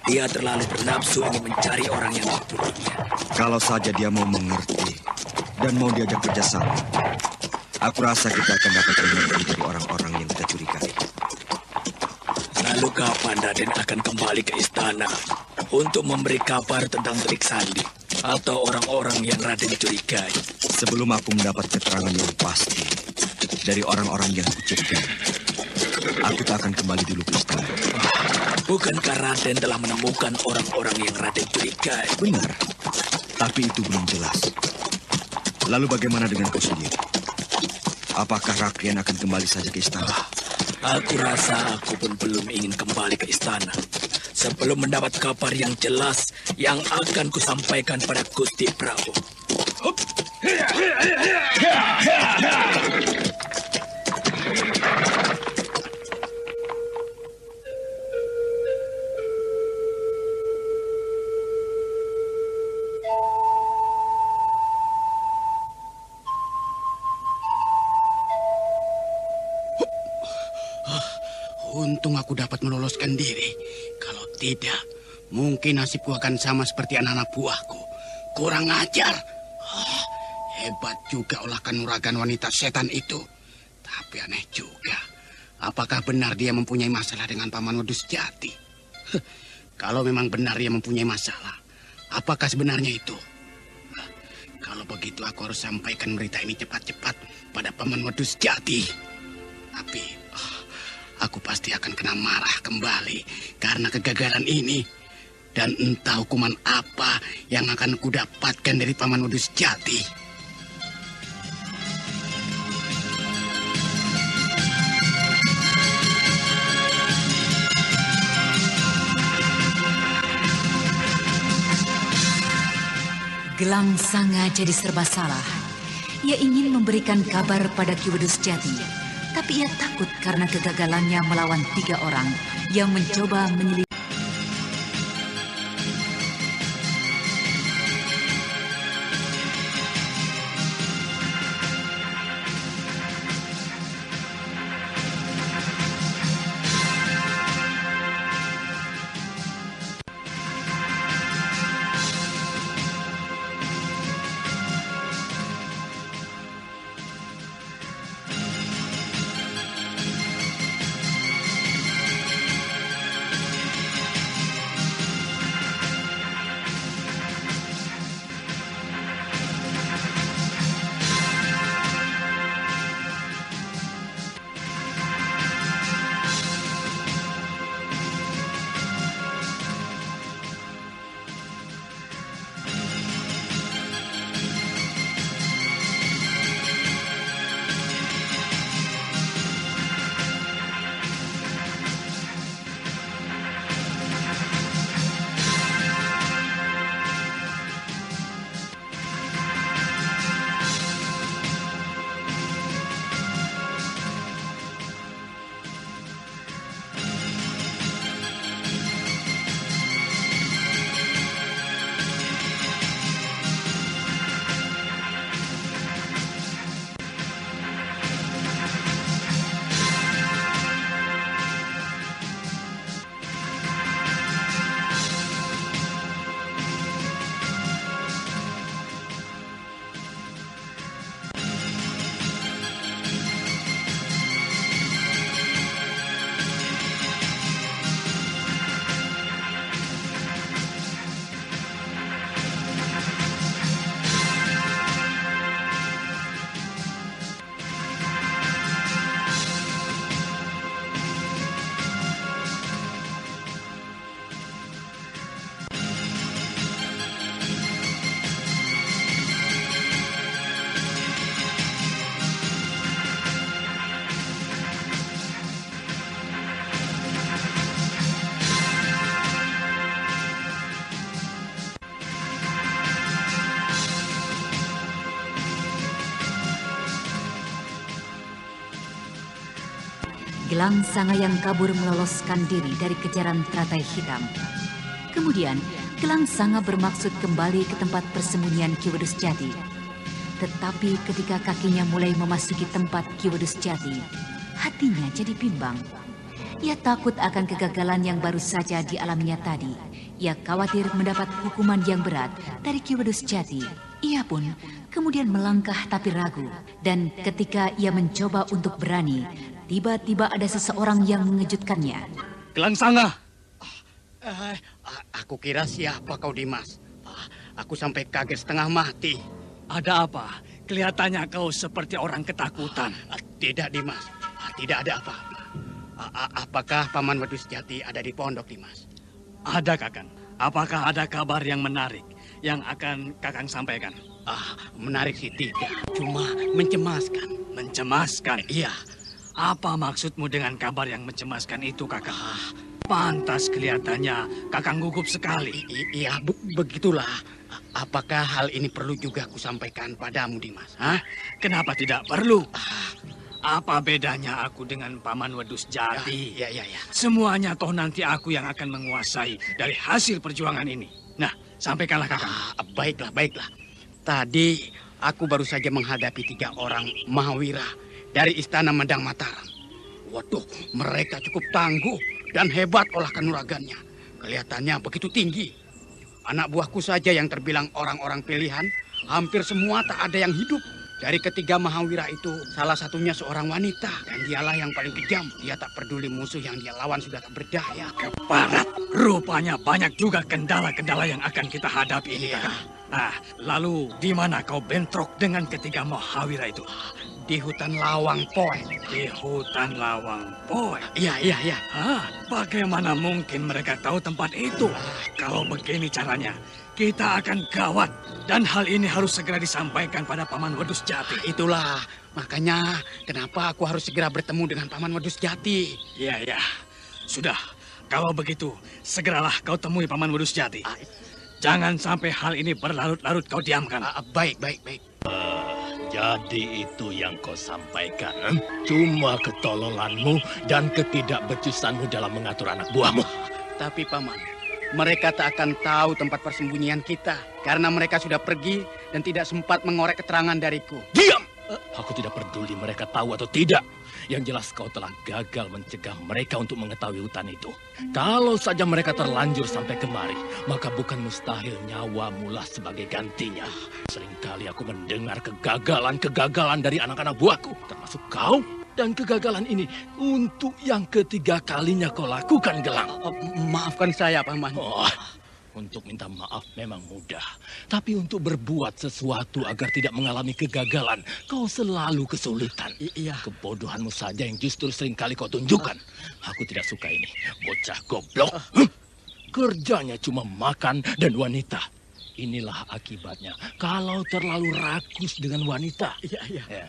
Dia terlalu bernafsu ingin mencari orang yang dibunuhnya. Kalau saja dia mau mengerti dan mau diajak kerjasama, aku rasa kita akan dapat mengerti dari orang-orang yang kita curigai. Lalu kapan Raden akan kembali ke istana untuk memberi kabar tentang Telik Sandi atau orang-orang yang Raden curigai? Sebelum aku mendapat keterangan yang pasti dari orang-orang yang kucurigai, aku tak akan kembali dulu ke istana. Bukankah Raden telah menemukan orang-orang yang Raden curigai? Benar, tapi itu belum jelas. Lalu bagaimana dengan kau sendiri? Apakah Rakrian akan kembali saja ke istana? Aku rasa aku pun belum ingin kembali ke istana sebelum mendapat kabar yang jelas yang akan kusampaikan pada Gusti Prabu. Untung aku dapat meloloskan diri. Kalau tidak, mungkin nasibku akan sama seperti anak-anak buahku. Kurang ajar. Hebat juga olah kanuragan wanita setan itu. Tapi aneh juga. Apakah benar dia mempunyai masalah dengan Paman Wedus Jati? Kalau memang benar dia mempunyai masalah, apakah sebenarnya itu? Kalau begitu aku harus sampaikan berita ini cepat-cepat pada Paman Wedus Jati. Tapi aku pasti akan kena marah kembali karena kegagalan ini. Dan entah hukuman apa yang akan kudapatkan dari Paman Wedus Jati. Gelang Sanga jadi serba salah. Ia ingin memberikan kabar pada Ki Wedus Jati, tapi ia takut karena kegagalannya melawan 3 orang yang mencoba menyelidiki. Gelang Sanga yang kabur meloloskan diri dari kejaran teratai hitam. Kemudian, Gelang Sanga bermaksud kembali ke tempat persembunyian Ki Wedus Jati. Tetapi ketika kakinya mulai memasuki tempat Ki Wedus Jati, hatinya jadi bimbang. Ia takut akan kegagalan yang baru saja dialaminya tadi. Ia khawatir mendapat hukuman yang berat dari Ki Wedus Jati. Ia pun kemudian melangkah tapi ragu. Dan ketika ia mencoba untuk berani, tiba-tiba ada seseorang yang mengejutkannya. Gelang Sanga. Aku kira siapa kau, Dimas? Aku sampai kaget setengah mati. Ada apa? Kelihatannya kau seperti orang ketakutan. Tidak, Dimas. Tidak ada apa-apa. Apakah Paman Wedus Jati ada di pondok, Dimas? Ada, Kakang. Apakah ada kabar yang menarik yang akan Kakang sampaikan? Menarik sih tidak. Cuma mencemaskan. Mencemaskan? Iya. Apa maksudmu dengan kabar yang mencemaskan itu, Kakang? Pantas kelihatannya Kakang gugup sekali. Iya, begitulah. Apakah hal ini perlu juga aku sampaikan padamu, Dimas? Kenapa tidak perlu? Apa bedanya aku dengan Paman Wedus Jati? Ya. Semuanya toh nanti aku yang akan menguasai dari hasil perjuangan ini. Nah, sampaikanlah, Kakang. Baiklah. Tadi aku baru saja menghadapi 3 orang Mahawira dari Istana Medang Mataram. Waduh, mereka cukup tangguh dan hebat olah kanuragannya. Kelihatannya begitu tinggi. Anak buahku saja yang terbilang orang-orang pilihan, hampir semua tak ada yang hidup. Dari ketiga Mahawira itu, salah satunya seorang wanita. Dan dialah yang paling kejam. Dia tak peduli musuh yang dia lawan sudah tak berdaya. Keparat. Rupanya banyak juga kendala-kendala yang akan kita hadapi ini, Kakang. Lalu di mana kau bentrok dengan ketiga Mahawira itu? Di hutan Lawang Poe. Di hutan Lawang Poe? Iya. Bagaimana mungkin mereka tahu tempat itu? Kalau begini caranya, kita akan gawat. Dan hal ini harus segera disampaikan pada Paman Wedus Jati. Itulah, makanya kenapa aku harus segera bertemu dengan Paman Wedus Jati. Iya. Sudah, kalau begitu, segeralah kau temui Paman Wedus Jati. Jangan sampai hal ini berlarut-larut kau diamkan. Baik. Jadi itu yang kau sampaikan? Cuma ketololanmu dan ketidakbecusanmu dalam mengatur anak buahmu. Tapi Paman, mereka tak akan tahu tempat persembunyian kita. Karena mereka sudah pergi dan tidak sempat mengorek keterangan dariku. Diam! Aku tidak peduli mereka tahu atau tidak. Yang jelas kau telah gagal mencegah mereka untuk mengetahui hutan itu. Kalau saja mereka terlanjur sampai kemari, maka bukan mustahil nyawamulah sebagai gantinya. Seringkali aku mendengar kegagalan dari anak-anak buahku, termasuk kau. Dan kegagalan ini untuk yang ketiga kalinya kau lakukan, Gelang. Maafkan saya, Paman. Untuk minta maaf memang mudah. Tapi untuk berbuat sesuatu agar tidak mengalami kegagalan, kau selalu kesulitan. Iya. Kebodohanmu saja yang justru seringkali kau tunjukkan. Aku tidak suka ini. Bocah goblok. Kerjanya cuma makan dan wanita. Inilah akibatnya kalau terlalu rakus dengan wanita. Iya. Ya.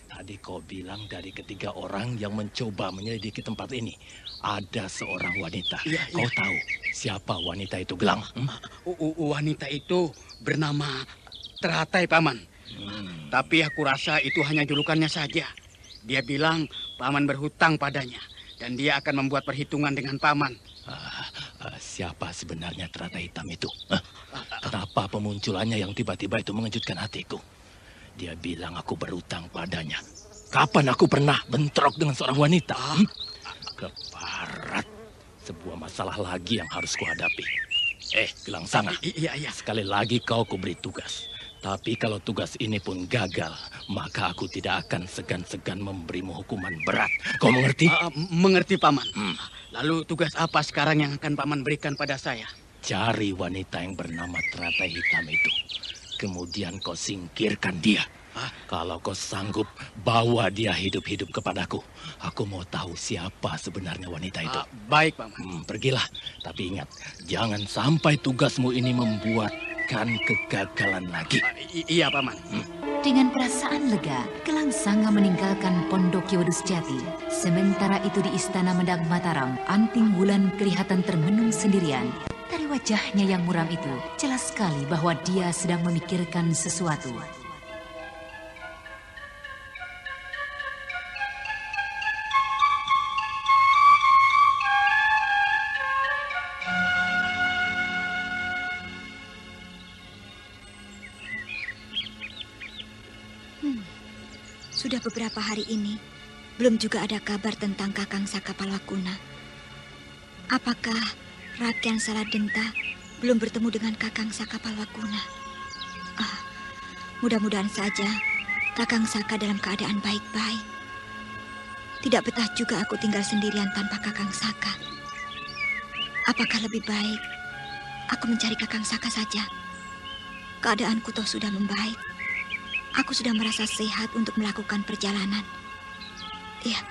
Tadi kau bilang dari ketiga orang yang mencoba menyelidiki tempat ini, ada seorang wanita. Iya. Kau tahu siapa wanita itu, Gelang? Wanita itu bernama Teratai, Paman. Tapi aku rasa itu hanya julukannya saja. Dia bilang Paman berhutang padanya. Dan dia akan membuat perhitungan dengan Paman. Siapa sebenarnya Teratai Hitam itu? Kenapa pemunculannya yang tiba-tiba itu mengejutkan hatiku? Dia bilang aku berhutang padanya. Kapan aku pernah bentrok dengan seorang wanita? Keparat. Sebuah masalah lagi yang harus kuhadapi. Gelang Sanga. Iya. Sekali lagi kau kuberi tugas. Tapi kalau tugas ini pun gagal, maka aku tidak akan segan-segan memberimu hukuman berat. Kau mengerti? Mengerti, Paman. Lalu tugas apa sekarang yang akan Paman berikan pada saya? Cari wanita yang bernama Teratai Hitam itu. Kemudian kau singkirkan dia. Kalau kau sanggup, bawa dia hidup-hidup kepadaku. Aku mau tahu siapa sebenarnya wanita itu. Baik, Paman. Pergilah. Tapi ingat, jangan sampai tugasmu ini membuatkan kegagalan lagi. Iya, Paman. Dengan perasaan lega, Gelang Sanga meninggalkan pondok Ki Wedus Jati. Sementara itu di Istana Medang Mataram, Anting Wulan kelihatan termenung sendirian. Dari wajahnya yang muram itu, jelas sekali bahwa dia sedang memikirkan sesuatu. Sudah beberapa hari ini, belum juga ada kabar tentang Kakang Saka Palwakuna. Apakah Raden Saladenta belum bertemu dengan Kakang Saka Palwakuna? Mudah-mudahan saja Kakang Saka dalam keadaan baik-baik. Tidak betah juga aku tinggal sendirian tanpa Kakang Saka. Apakah lebih baik aku mencari Kakang Saka saja? Keadaanku toh sudah membaik. Aku sudah merasa sehat untuk melakukan perjalanan. Ya,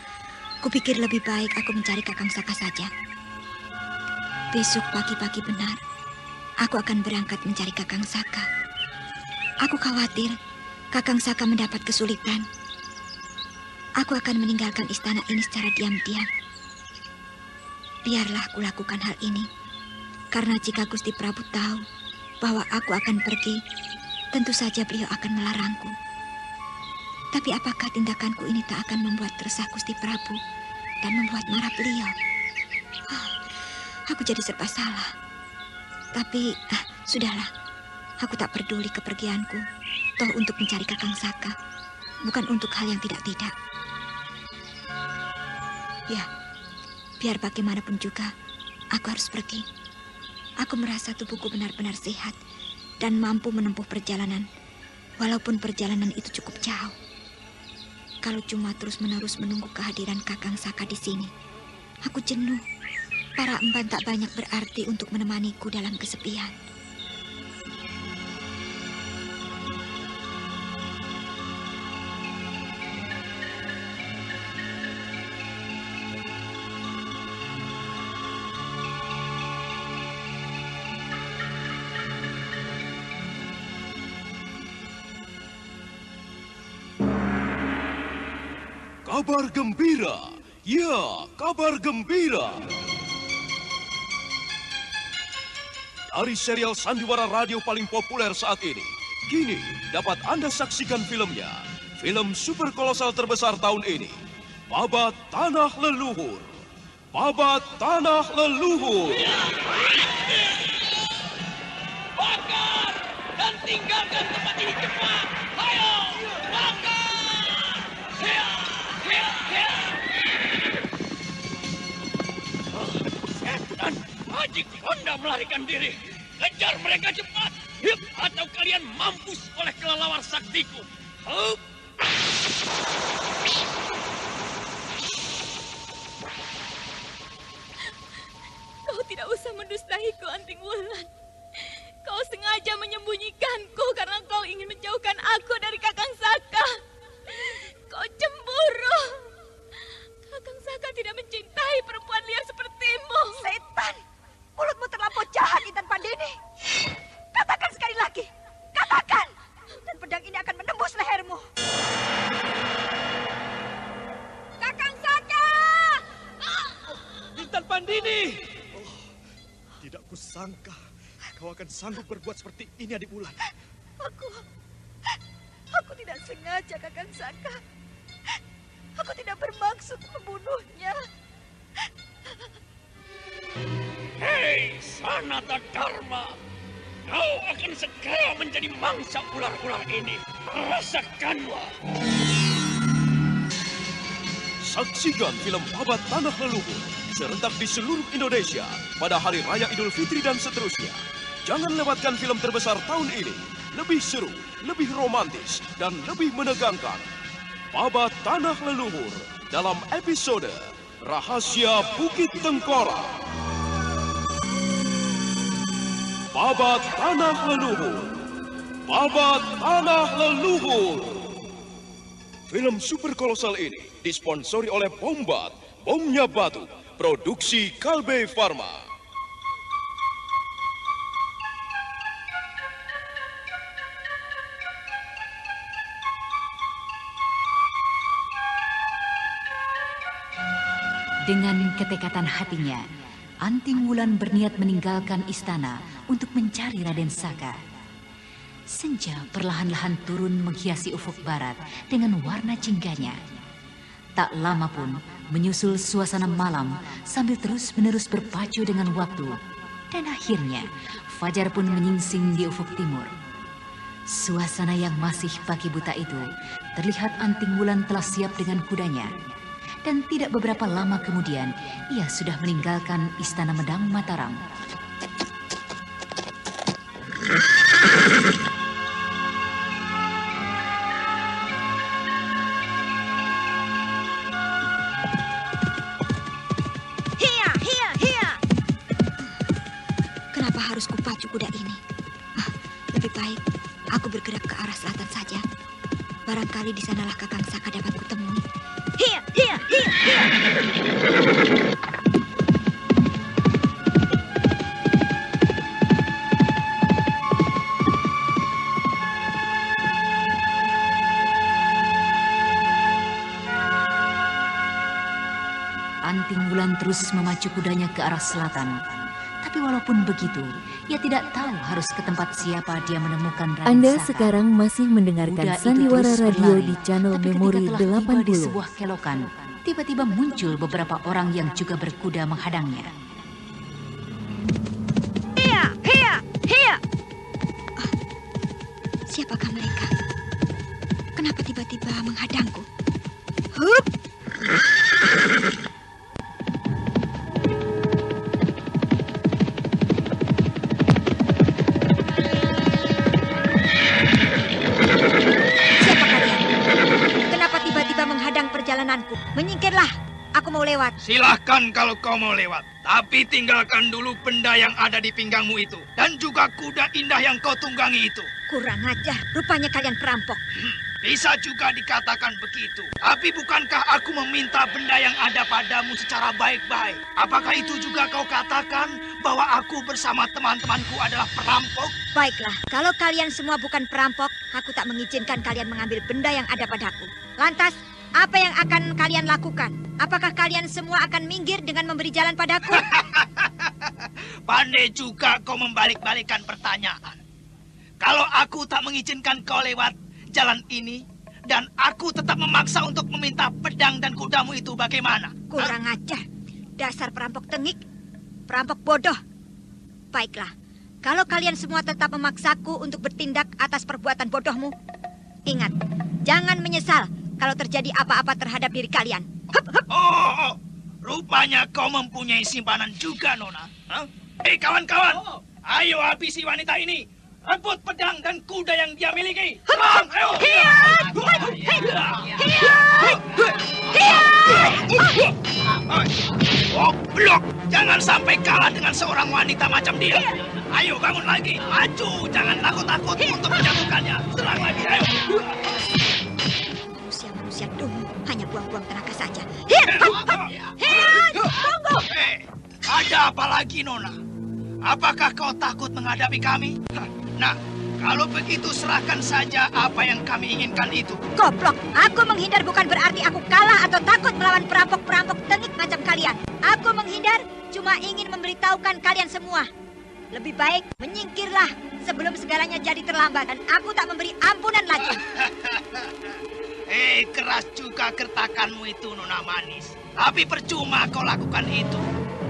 kupikir lebih baik aku mencari Kakang Saka saja. Besok pagi-pagi benar, aku akan berangkat mencari Kakang Saka. Aku khawatir Kakang Saka mendapat kesulitan. Aku akan meninggalkan istana ini secara diam-diam. Biarlah aku lakukan hal ini, karena jika Gusti Prabu tahu bahwa aku akan pergi, tentu saja beliau akan melarangku. Tapi apakah tindakanku ini tak akan membuat resah Gusti Prabu dan membuat marah beliau? Aku jadi serba salah. Tapi, sudahlah. Aku tak peduli kepergianku. Toh untuk mencari Kakang Saka, bukan untuk hal yang tidak-tidak. Ya, biar bagaimanapun juga, aku harus pergi. Aku merasa tubuhku benar-benar sehat dan mampu menempuh perjalanan, walaupun perjalanan itu cukup jauh. Kalau cuma terus-menerus menunggu kehadiran Kakang Saka di sini, aku jenuh. Para emban tak banyak berarti untuk menemaniku dalam kesepian. Kabar gembira, ya, kabar gembira. Dari serial sandiwara radio paling populer saat ini, kini dapat Anda saksikan filmnya. Film super kolosal terbesar tahun ini, Babat Tanah Leluhur. Babat Tanah Leluhur. Bakar dan tinggalkan tempat ini cepat. Ayo, bakar. Setan, Ajik Honda melarikan diri. Kejar mereka cepat. Hup, atau kalian mampus oleh kelelawar saktiku. Hup. Kau tidak usah mendustaiku, Anting Wulan. Kau sengaja menyembunyikanku karena kau ingin menjauhkan aku dari Kakang Saka. Kau cemburu. Kakang Saka tidak mencintai perempuan liar sepertimu. Setan! Mulutmu terlampau jahat, Intan Pandini. Katakan sekali lagi. Katakan! Dan pedang ini akan menembus lehermu. Kakang Saka! Intan Pandini! Tidak kusangka kau akan sanggup berbuat seperti ini, Adik Wulan. Aku tidak sengaja, Kakang Saka. Aku tidak bermaksud membunuhnya. Hei, Sanata Dharma. Kau akan segera menjadi mangsa ular-ular ini. Rasakanlah. Saksikan film Babat Tanah Leluhur serentak di seluruh Indonesia pada Hari Raya Idul Fitri dan seterusnya. Jangan lewatkan film terbesar tahun ini. Lebih seru, lebih romantis, dan lebih menegangkan. Babat Tanah Leluhur dalam episode Rahasia Bukit Tengkorak. Babat Tanah Leluhur. Babat Tanah Leluhur. Film super kolosal ini disponsori oleh Bombat, Bomnya Batu, produksi Kalbe Pharma. Dengan ketekatan hatinya, Anting Wulan berniat meninggalkan istana untuk mencari Raden Saka. Senja perlahan-lahan turun menghiasi ufuk barat dengan warna cingganya. Tak lama pun menyusul suasana malam sambil terus-menerus berpacu dengan waktu. Dan akhirnya fajar pun menyingsing di ufuk timur. Suasana yang masih pagi buta itu terlihat Anting Wulan telah siap dengan kudanya. Dan tidak beberapa lama kemudian, ia sudah meninggalkan Istana Medang Mataram. Kenapa harus kupacu kuda ini? Lebih baik aku bergerak ke arah selatan saja. Barangkali di sanalah Kakang Saka dapat kutemui. Hiya, hiya, hiya, hiya. Anting Wulan terus memacu kudanya ke arah selatan. Tapi walaupun begitu, ia tidak tahu harus ke tempat siapa dia menemukan Raden Anda Saka. sekarang masih mendengarkan Kuda itu Sandiwara terus Radio berlari, di channel tapi Memori ketika telah tiba di 80. sebuah kelokan, tiba-tiba muncul beberapa orang yang juga berkuda menghadangnya. Hiya, hiya, hiya. Siapakah mereka? Kenapa tiba-tiba menghadangku? Hup! Perjalananku. Menyingkirlah. Aku mau lewat. Silahkan kalau kau mau lewat. Tapi tinggalkan dulu benda yang ada di pinggangmu itu. Dan juga kuda indah yang kau tunggangi itu. Kurang ajar. Rupanya kalian perampok. Bisa juga dikatakan begitu. Tapi bukankah aku meminta benda yang ada padamu secara baik-baik? Apakah itu juga kau katakan bahwa aku bersama teman-temanku adalah perampok? Baiklah. Kalau kalian semua bukan perampok, aku tak mengizinkan kalian mengambil benda yang ada padaku. Lantas, apa yang akan kalian lakukan? Apakah kalian semua akan minggir dengan memberi jalan padaku? Pandai juga kau membalik-balikan pertanyaan. Kalau aku tak mengizinkan kau lewat jalan ini, dan aku tetap memaksa untuk meminta pedang dan kudamu itu bagaimana? Kurang ajar. Dasar perampok tengik. Perampok bodoh. Baiklah. Kalau kalian semua tetap memaksaku untuk bertindak atas perbuatan bodohmu, ingat, jangan menyesal kalau terjadi apa-apa terhadap diri kalian. Oh, rupanya kau mempunyai simpanan juga, Nona. Hei, kawan-kawan, ayo habisi wanita ini. Rebut pedang dan kuda yang dia miliki. Serang, ayo. Goblok, jangan sampai kalah dengan seorang wanita macam dia. Ayo bangun lagi, maju, jangan takut-takut untuk menjatuhkannya. Serang lagi, ayo. Manusia dulu hanya buang-buang tenaga saja. Ada apa lagi, Nona? Apakah kau takut menghadapi kami? Nah, kalau begitu serahkan saja apa yang kami inginkan itu. Goblok, aku menghindar bukan berarti aku kalah atau takut melawan perampok-perampok tengik macam kalian. Aku menghindar cuma ingin memberitahukan kalian semua. Lebih baik menyingkirlah sebelum segalanya jadi terlambat dan aku tak memberi ampunan lagi. Keras juga gertakanmu itu, Nona Manis. Tapi percuma kau lakukan itu.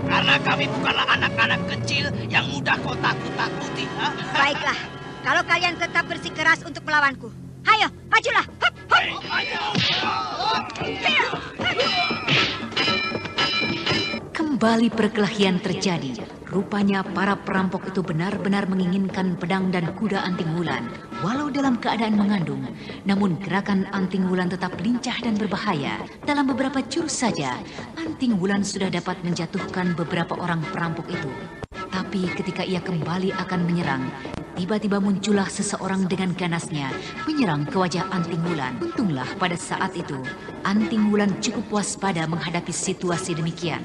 Karena kami bukanlah anak-anak kecil yang mudah kau takut-takuti. Baiklah, kalau kalian tetap bersikeras untuk melawanku. Ayo, majulah. Kembali perkelahian terjadi. Rupanya para perampok itu benar-benar menginginkan pedang dan kuda Anting Wulan. Walau dalam keadaan mengandung, namun gerakan Anting Wulan tetap lincah dan berbahaya. Dalam beberapa jurus saja, Anting Wulan sudah dapat menjatuhkan beberapa orang perampok itu. Tapi ketika ia kembali akan menyerang, tiba-tiba muncullah seseorang dengan ganasnya menyerang ke wajah Anting Wulan. Untunglah pada saat itu, Anting Wulan cukup waspada menghadapi situasi demikian.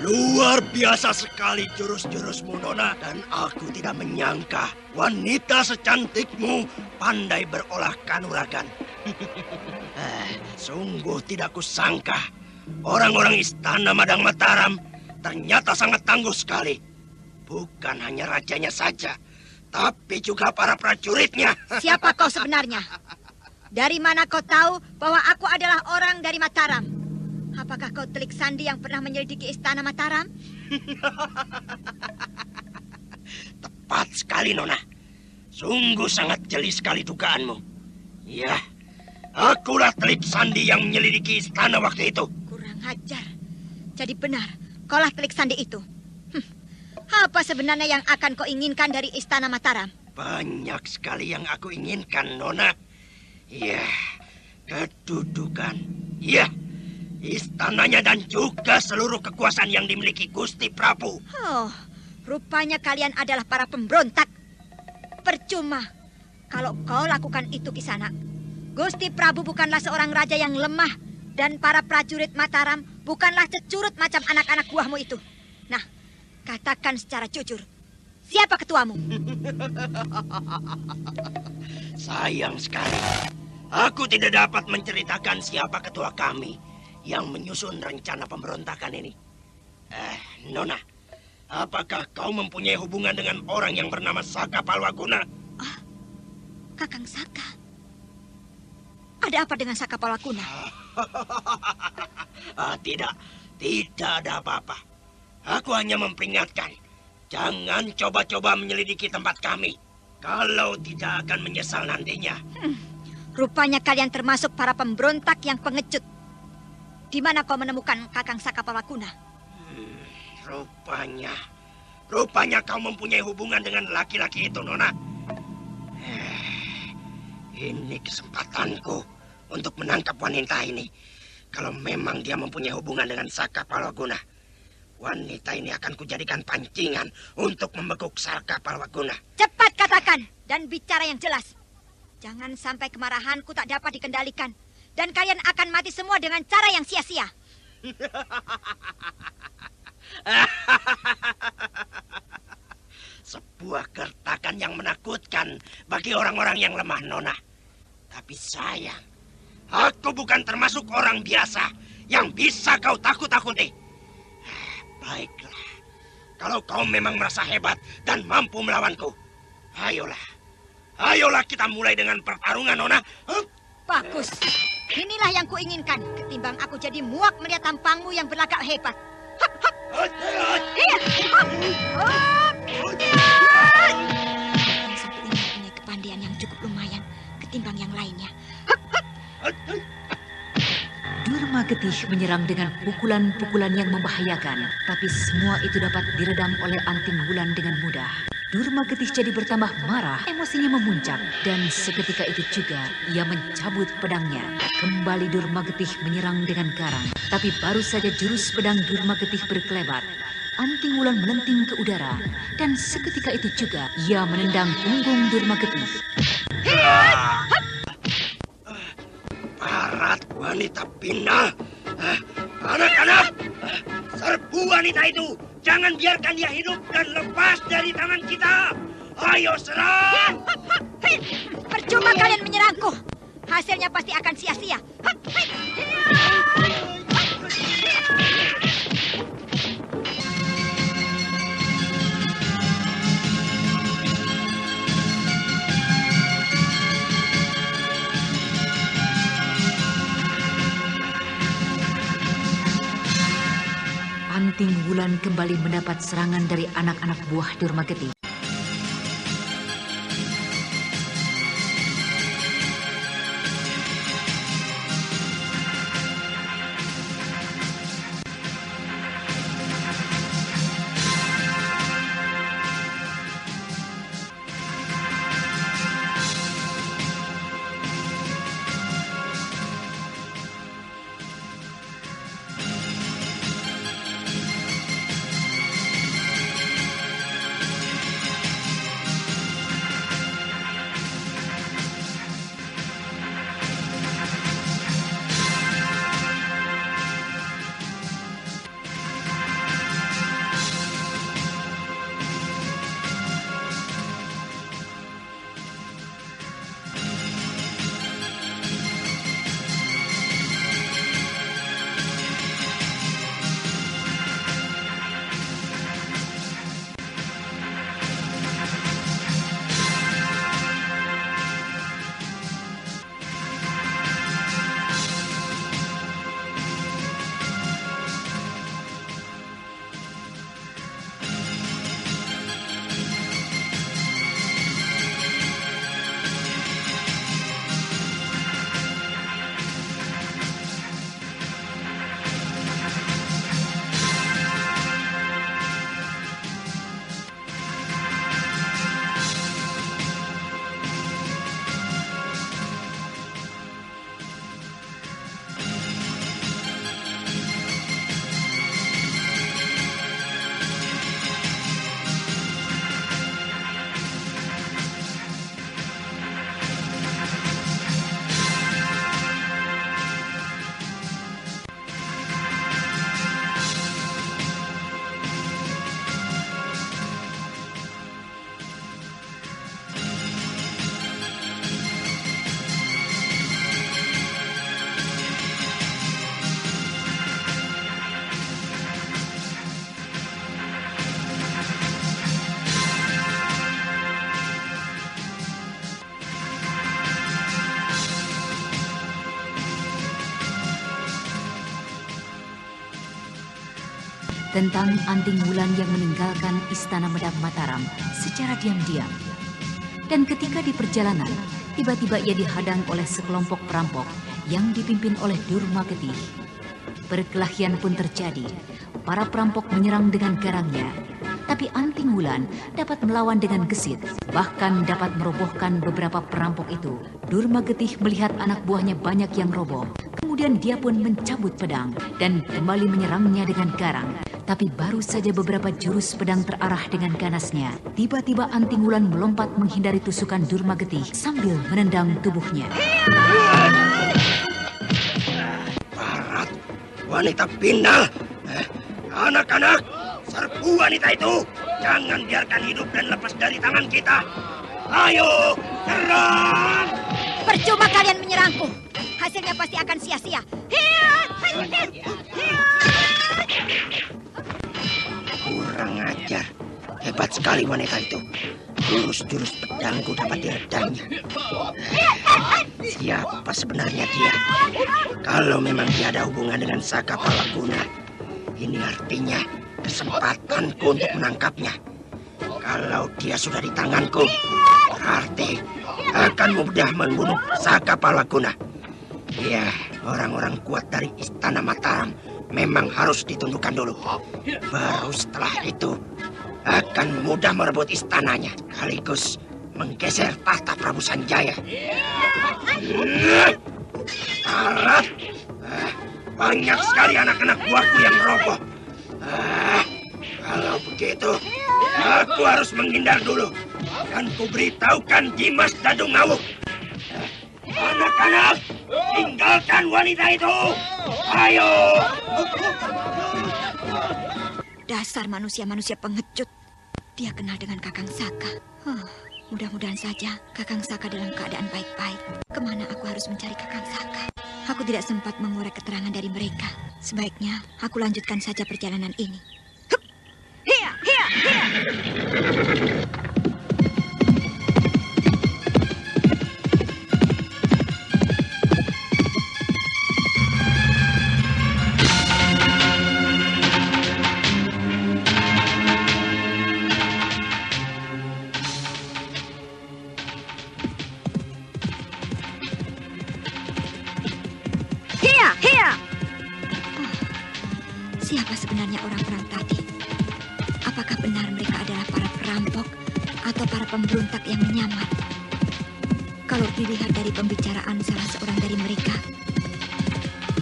Luar biasa sekali jurus-jurusmu, Nona. Dan aku tidak menyangka wanita secantikmu pandai berolah kanuragan. Sungguh tidak kusangka. Orang-orang Istana Medang Mataram ternyata sangat tangguh sekali. Bukan hanya rajanya saja, tapi juga para prajuritnya. Siapa kau sebenarnya? Dari mana kau tahu bahwa aku adalah orang dari Mataram? Apakah kau telik sandi yang pernah menyelidiki Istana Mataram? Tepat sekali, Nona. Sungguh sangat jeli sekali dugaanmu. Ya, akulah Telik Sandi yang menyelidiki istana waktu itu. Kurang ajar. Jadi benar, kaulah Telik Sandi itu. Apa sebenarnya yang akan kau inginkan dari istana Mataram? Banyak sekali yang aku inginkan, Nona. Ya, kedudukan. Ya, istananya dan juga seluruh kekuasaan yang dimiliki Gusti Prabu. Oh, rupanya kalian adalah para pemberontak. Percuma kalau kau lakukan itu Kisana. Gusti Prabu bukanlah seorang raja yang lemah, dan para prajurit Mataram bukanlah cecurut macam anak-anak buahmu itu. Nah, katakan secara jujur, siapa ketuamu? Sayang sekali, aku tidak dapat menceritakan siapa ketua kami yang menyusun rencana pemberontakan ini. Nona, apakah kau mempunyai hubungan dengan orang yang bernama Saka Palwaguna? Kakang Saka? Ada apa dengan Saka Palwaguna? Tidak ada apa-apa. Aku hanya memperingatkan, jangan coba-coba menyelidiki tempat kami. Kalau tidak akan menyesal nantinya. Rupanya kalian termasuk para pemberontak yang pengecut. Di mana kau menemukan Kakang Saka Palwaguna? Rupanya kau mempunyai hubungan dengan laki-laki itu, Nona. Ini kesempatanku untuk menangkap wanita ini. Kalau memang dia mempunyai hubungan dengan Saka Palwaguna, wanita ini akan kujadikan pancingan untuk membekuk Saka Palwaguna. Cepat katakan dan bicara yang jelas. Jangan sampai kemarahanku tak dapat dikendalikan. Dan kalian akan mati semua dengan cara yang sia-sia. Sebuah gertakan yang menakutkan bagi orang-orang yang lemah, Nona. Tapi sayang, aku bukan termasuk orang biasa yang bisa kau takut-takuti. Baiklah, kalau kau memang merasa hebat dan mampu melawanku, ayolah kita mulai dengan pertarungan, Nona. Bagus. Inilah yang kuinginkan, ketimbang aku jadi muak melihat tampangmu yang berlagak hebat. Yang satu ini punya kepandaian yang cukup lumayan ketimbang yang lainnya. Durma Getih menyerang dengan pukulan-pukulan yang membahayakan, tapi semua itu dapat diredam oleh Anting Wulan dengan mudah. Durma Getih jadi bertambah marah, emosinya memuncak, dan seketika itu juga ia mencabut pedangnya. Kembali Durma Getih menyerang dengan garang, tapi baru saja jurus pedang Durma Getih berkelebat, Anting Wulan melenting ke udara, dan seketika itu juga ia menendang punggung Durma Getih. Parat wanita bina. Anak-anak, serbu wanita itu. Jangan biarkan dia hidup dan lepas dari tangan kita. Ayo serang. Percuma kalian menyerangku. Hasilnya pasti akan sia-sia. Anting Wulan kembali mendapat serangan dari anak-anak buah Durma Getih. tentang Anting Wulan yang meninggalkan Istana Medang Mataram secara diam-diam. Dan ketika di perjalanan, tiba-tiba ia dihadang oleh sekelompok perampok yang dipimpin oleh Durmagetih. Perkelahian pun terjadi. Para perampok menyerang dengan garangnya, tapi Anting Wulan dapat melawan dengan gesit, bahkan dapat merobohkan beberapa perampok itu. Durmagetih melihat anak buahnya banyak yang roboh. Kemudian dia pun mencabut pedang dan kembali menyerangnya dengan garang. Tapi baru saja beberapa jurus pedang terarah dengan ganasnya, tiba-tiba Anting Wulan melompat menghindari tusukan Durmagetih sambil menendang tubuhnya. Barat, wanita pindah. Anak-anak, serbu wanita itu. Jangan biarkan hidup dan lepas dari tangan kita. Ayo, serang! Percuma kalian menyerangku. Hasilnya pasti akan sia-sia. Kurang ajar. Hebat sekali wanita itu. Jurus-jurus pedangku dapat diredamnya. Siapa sebenarnya dia? Kalau memang dia ada hubungan dengan Saka Palaguna, ini artinya kesempatanku untuk menangkapnya. Kalau dia sudah di tanganku, berarti akan mudah membunuh Saka Palaguna. Ya, orang-orang kuat dari Istana Mataram memang harus ditundukkan dulu. Baru setelah itu akan mudah merebut istananya, sekaligus menggeser tahta Prabu Sanjaya. Alat, banyak sekali anak-anak buahku yang roboh. Kalau begitu, aku harus menghindar dulu dan kuberitahukan Dimas Dadungawuk. Anak-anak, tinggalkan wanita itu. Ayo. Dasar manusia-manusia pengecut. Dia kenal dengan Kakang Saka. Mudah-mudahan saja Kakang Saka dalam keadaan baik-baik. Kemana aku harus mencari Kakang Saka? Aku tidak sempat mengorek keterangan dari mereka. Sebaiknya aku lanjutkan saja perjalanan ini. Hiya, hiya, hiya. Siapa sebenarnya orang-orang tadi? Apakah benar mereka adalah para perampok atau para pemberontak yang menyamar? Kalau dilihat dari pembicaraan salah seorang dari mereka,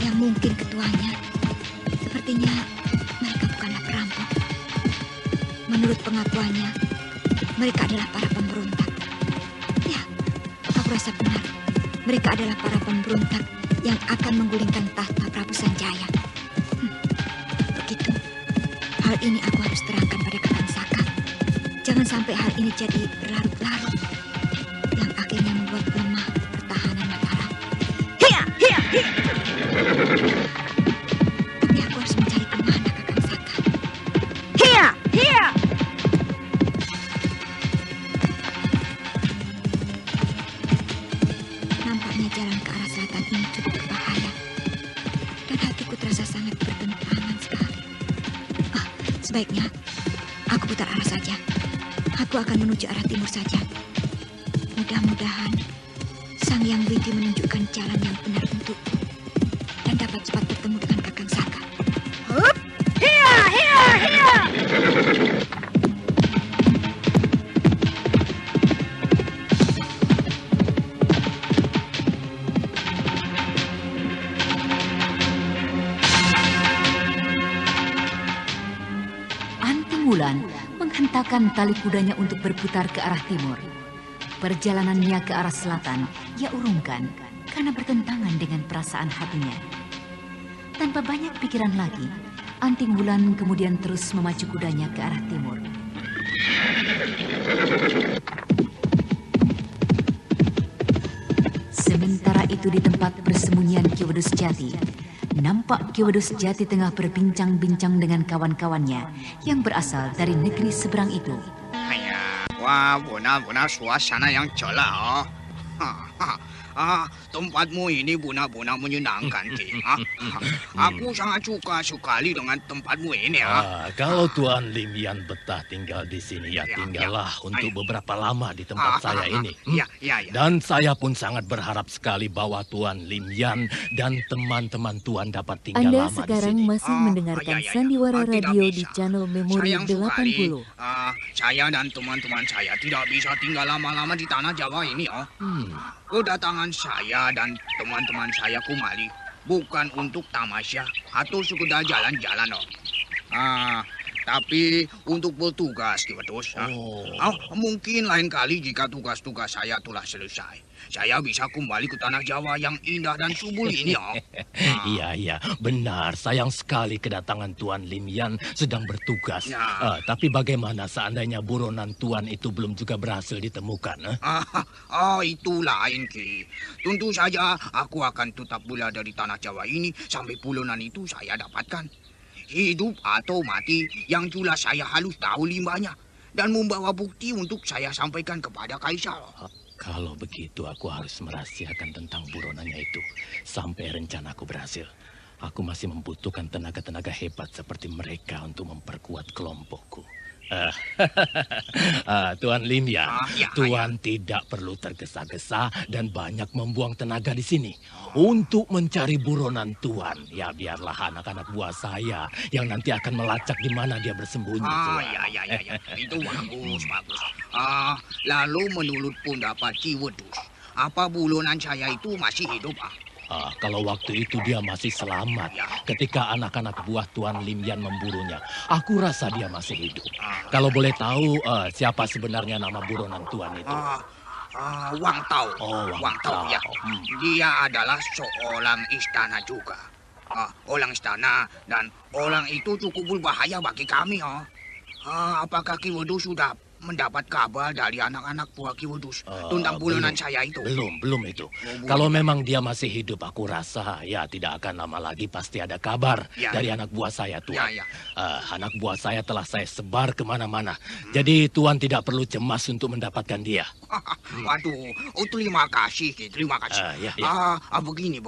yang mungkin ketuanya, sepertinya mereka bukanlah perampok. Menurut pengakuannya, mereka adalah para pemberontak. Ya, aku rasa benar. Mereka adalah para pemberontak yang akan menggulingkan tahta Prabu Sanjaya. Begitu. Hal ini aku harus terangkan pada Kakang Saka. Jangan sampai hal ini jadi berlarut-larut, yang akhirnya membuat lemah pertahanan Mataram. Hiya, hiya, hiya. Tapi aku harus mencari kemana Kakang Saka. Hiya, hiya. Nampaknya jalan ke arah selatan ini cukup berbahaya. Dan hatiku terasa sangat bertentangan sekali. Sebaiknya aku putar arah saja. Aku akan menuju arah timur saja. Mudah-mudahan Sang Yang Widi menunjukkan jalan yang benar untukku dan dapat cepat bertemu dengan Kakang Saka. Hup! Hiya, hiya, hiya! Anting Wulan menghentakkan tali kudanya untuk berputar ke arah timur. Perjalanannya ke arah selatan ia urungkan karena bertentangan dengan perasaan hatinya. Tanpa banyak pikiran lagi, Anting Wulan kemudian terus memacu kudanya ke arah timur. Sementara itu di tempat persembunyian Ki Wedus Jati, nampak Ki Wedus Jati tengah berbincang-bincang dengan kawan-kawannya yang berasal dari negeri seberang itu. Wah, benar-benar suasana yang celah. Tempatmu ini benar-benar menyenangkan, Ki. Aku sangat suka sekali dengan tempatmu ini. Kalau Tuan Lim Yan betah tinggal di sini, ya tinggallah untuk beberapa lama di tempat saya ini. Dan saya pun sangat berharap sekali bahwa Tuan Lim Yan dan teman-teman Tuan dapat tinggal Anda lama di sini. sekarang masih mendengarkan Sandiwara Radio di channel Memori 80. Saya dan teman-teman saya tidak bisa tinggal lama-lama di tanah Jawa ini, Kedatangan saya dan teman-teman saya kemari bukan untuk tamasya atau sekedar jalan-jalan, tapi untuk bertugas, Ki Wedhus. Mungkin lain kali jika tugas-tugas saya telah selesai, saya bisa kembali ke tanah Jawa yang indah dan subur ini, Iya, benar. Sayang sekali kedatangan Tuan Lim Yan sedang bertugas. Tapi bagaimana seandainya buronan Tuan itu belum juga berhasil ditemukan? Itu lain, Ki. Tentu saja aku akan tetap berada di tanah Jawa ini sampai buronan itu saya dapatkan. Hidup atau mati, yang jelas saya harus tahu limbahnya dan membawa bukti untuk saya sampaikan kepada Kaisar. Kalau begitu, aku harus merahasiakan tentang buronannya itu sampai rencanaku berhasil. Aku masih membutuhkan tenaga-tenaga hebat seperti mereka untuk memperkuat kelompokku. Tuan Lim Yan, Tuan tidak perlu tergesa-gesa dan banyak membuang tenaga di sini untuk mencari buronan Tuan. Ya, biarlah anak-anak buah saya yang nanti akan melacak di mana dia bersembunyi. Ya. Itu bagus. Lalu menurut pendapat Ki Wedhus, apa buronan saya itu masih hidup, Kalau waktu itu dia masih selamat ketika anak-anak buah Tuan Lim Yan memburunya, aku rasa dia masih hidup. Kalau boleh tahu, siapa sebenarnya nama buronan Tuan itu? Wang Tao. Wang Tao. Ya. Dia adalah seorang istana juga. Orang istana, dan orang itu cukup berbahaya bagi kami. Apakah Ki Wedhus sudah mendapat kabar dari anak-anak buah Ki Wedhus tentang buronan saya itu? Belum itu. Kalau memang dia masih hidup, aku rasa ya tidak akan lama lagi pasti ada kabar dari anak buah saya, Tuan. Anak buah saya telah saya sebar kemana-mana. Jadi Tuan tidak perlu cemas untuk mendapatkan dia. Waduh, terima kasih, Ki. Terima kasih. Begini.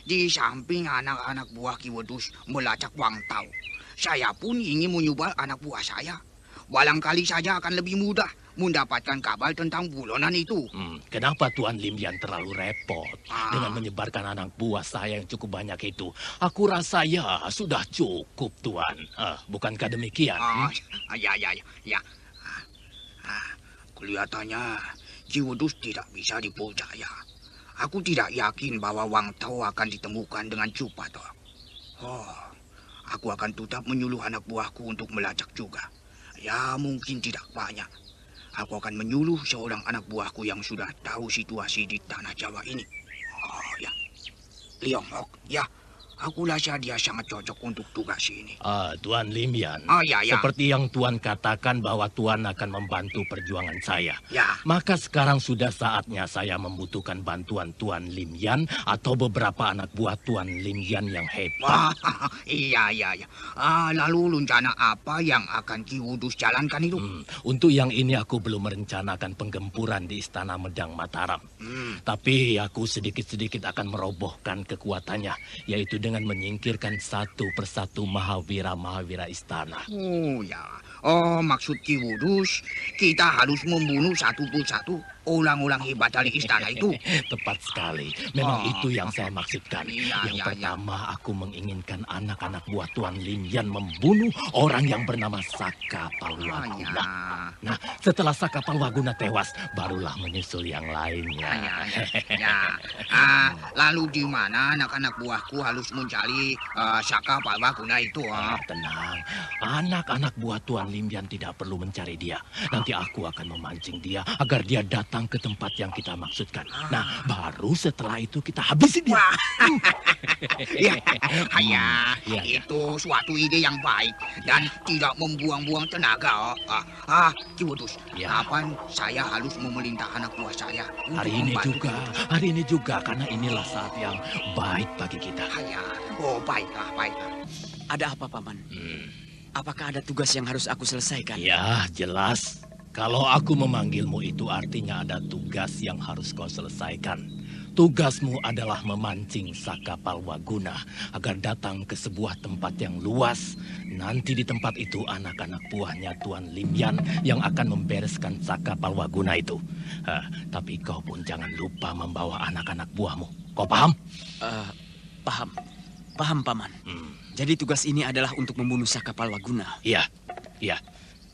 Di samping anak-anak buah Ki Wedhus melacak Wang Tao, saya pun ingin menyubar anak buah saya. Barangkali saja akan lebih mudah mendapatkan kabar tentang buronan itu. Kenapa Tuan Lim Yan terlalu repot dengan menyebarkan anak buah saya yang cukup banyak itu? Aku rasa ya sudah cukup, Tuan. Bukankah demikian? Ya. Kelihatannya Ki Wedhus tidak bisa dipercaya. Aku tidak yakin bahwa Wang Tao akan ditemukan dengan cepat. Aku akan tetap menyuruh anak buahku untuk melacak juga. Ya, mungkin tidak banyak. Aku akan menyuruh seorang anak buahku yang sudah tahu situasi di tanah Jawa ini. Leong Hok, aku rasa dia sangat cocok untuk tugas ini. Tuan Lim Yan, ya. Seperti yang Tuan katakan bahwa Tuan akan membantu perjuangan saya. Ya. Maka sekarang sudah saatnya saya membutuhkan bantuan Tuan Lim Yan atau beberapa anak buah Tuan Lim Yan yang hebat. Iya. Lalu rencana apa yang akan Ki Wedhus jalankan itu? Untuk yang ini aku belum merencanakan penggempuran di Istana Medang Mataram. Tapi aku sedikit-sedikit akan merobohkan kekuatannya, yaitu dengan menyingkirkan satu persatu mahawira istana. Maksud Ki Wedhus, kita harus membunuh satu persatu orang-orang hebat dari istana itu. Tepat sekali. Memang itu yang saya maksudkan. Yang pertama, aku menginginkan anak-anak buah Tuan Lim Yan membunuh orang yang bernama Saka Palwaguna. Nah, setelah Saka Palwaguna tewas, barulah menyusul yang lainnya. Lalu di mana anak-anak buahku harus mencari Saka Palwaguna itu? Tenang, anak-anak buah Tuan Lim Yan tidak perlu mencari dia. Nanti aku akan memancing dia agar dia datang ke tempat yang kita maksudkan. Nah, baru setelah itu kita habisi dia. Itu suatu ide yang baik dan tidak membuang-buang tenaga. Ki Wedhus, kapan saya harus memerintah anak buah saya untuk Hari ini juga, karena inilah saat yang baik bagi kita. Baiklah. Ada apa, Paman? Apakah ada tugas yang harus aku selesaikan? Ya, jelas. Kalau aku memanggilmu itu artinya ada tugas yang harus kau selesaikan. Tugasmu adalah memancing Saka Palwaguna agar datang ke sebuah tempat yang luas. Nanti di tempat itu anak-anak buahnya Tuan Lim Yan yang akan membereskan Saka Palwaguna itu. Tapi kau pun jangan lupa membawa anak-anak buahmu. Kau paham? Paham. Paham, Paman. Jadi tugas ini adalah untuk membunuh Saka Palwaguna. Iya.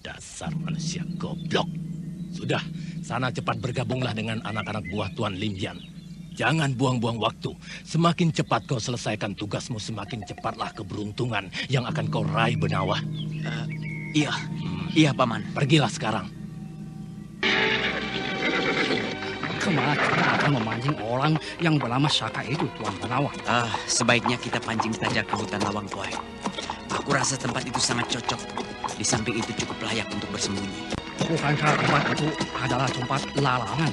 Dasar manusia goblok. Sudah, sana cepat bergabunglah dengan anak-anak buah Tuan Lim Yan. Jangan buang-buang waktu. Semakin cepat kau selesaikan tugasmu, semakin cepatlah keberuntungan yang akan kau raih, Benawa. Iya, Paman. Pergilah sekarang. Kemana kita akan memancing orang yang bernama Saka itu, Tuan Benawa? Sebaiknya kita pancing saja ke hutan Lawang Poe. Aku rasa tempat itu sangat cocok. Di samping itu cukup layak untuk bersembunyi. Bukankah tempat itu adalah tempat larangan?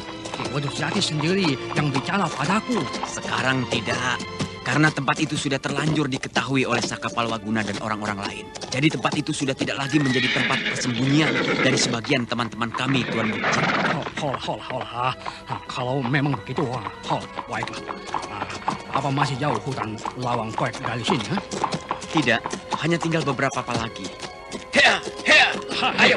Waduh, Jati sendiri yang bicara padaku. Sekarang tidak. Karena tempat itu sudah terlanjur diketahui oleh Saka Palwaguna dan orang-orang lain. Jadi tempat itu sudah tidak lagi menjadi tempat persembunyian dari sebagian teman-teman kami, Tuan Bukci. Hola. Kalau memang begitu, baiklah. Apa masih jauh hutan Lawang Poe dari sini? Tidak, hanya tinggal beberapa apa lagi. Ayo.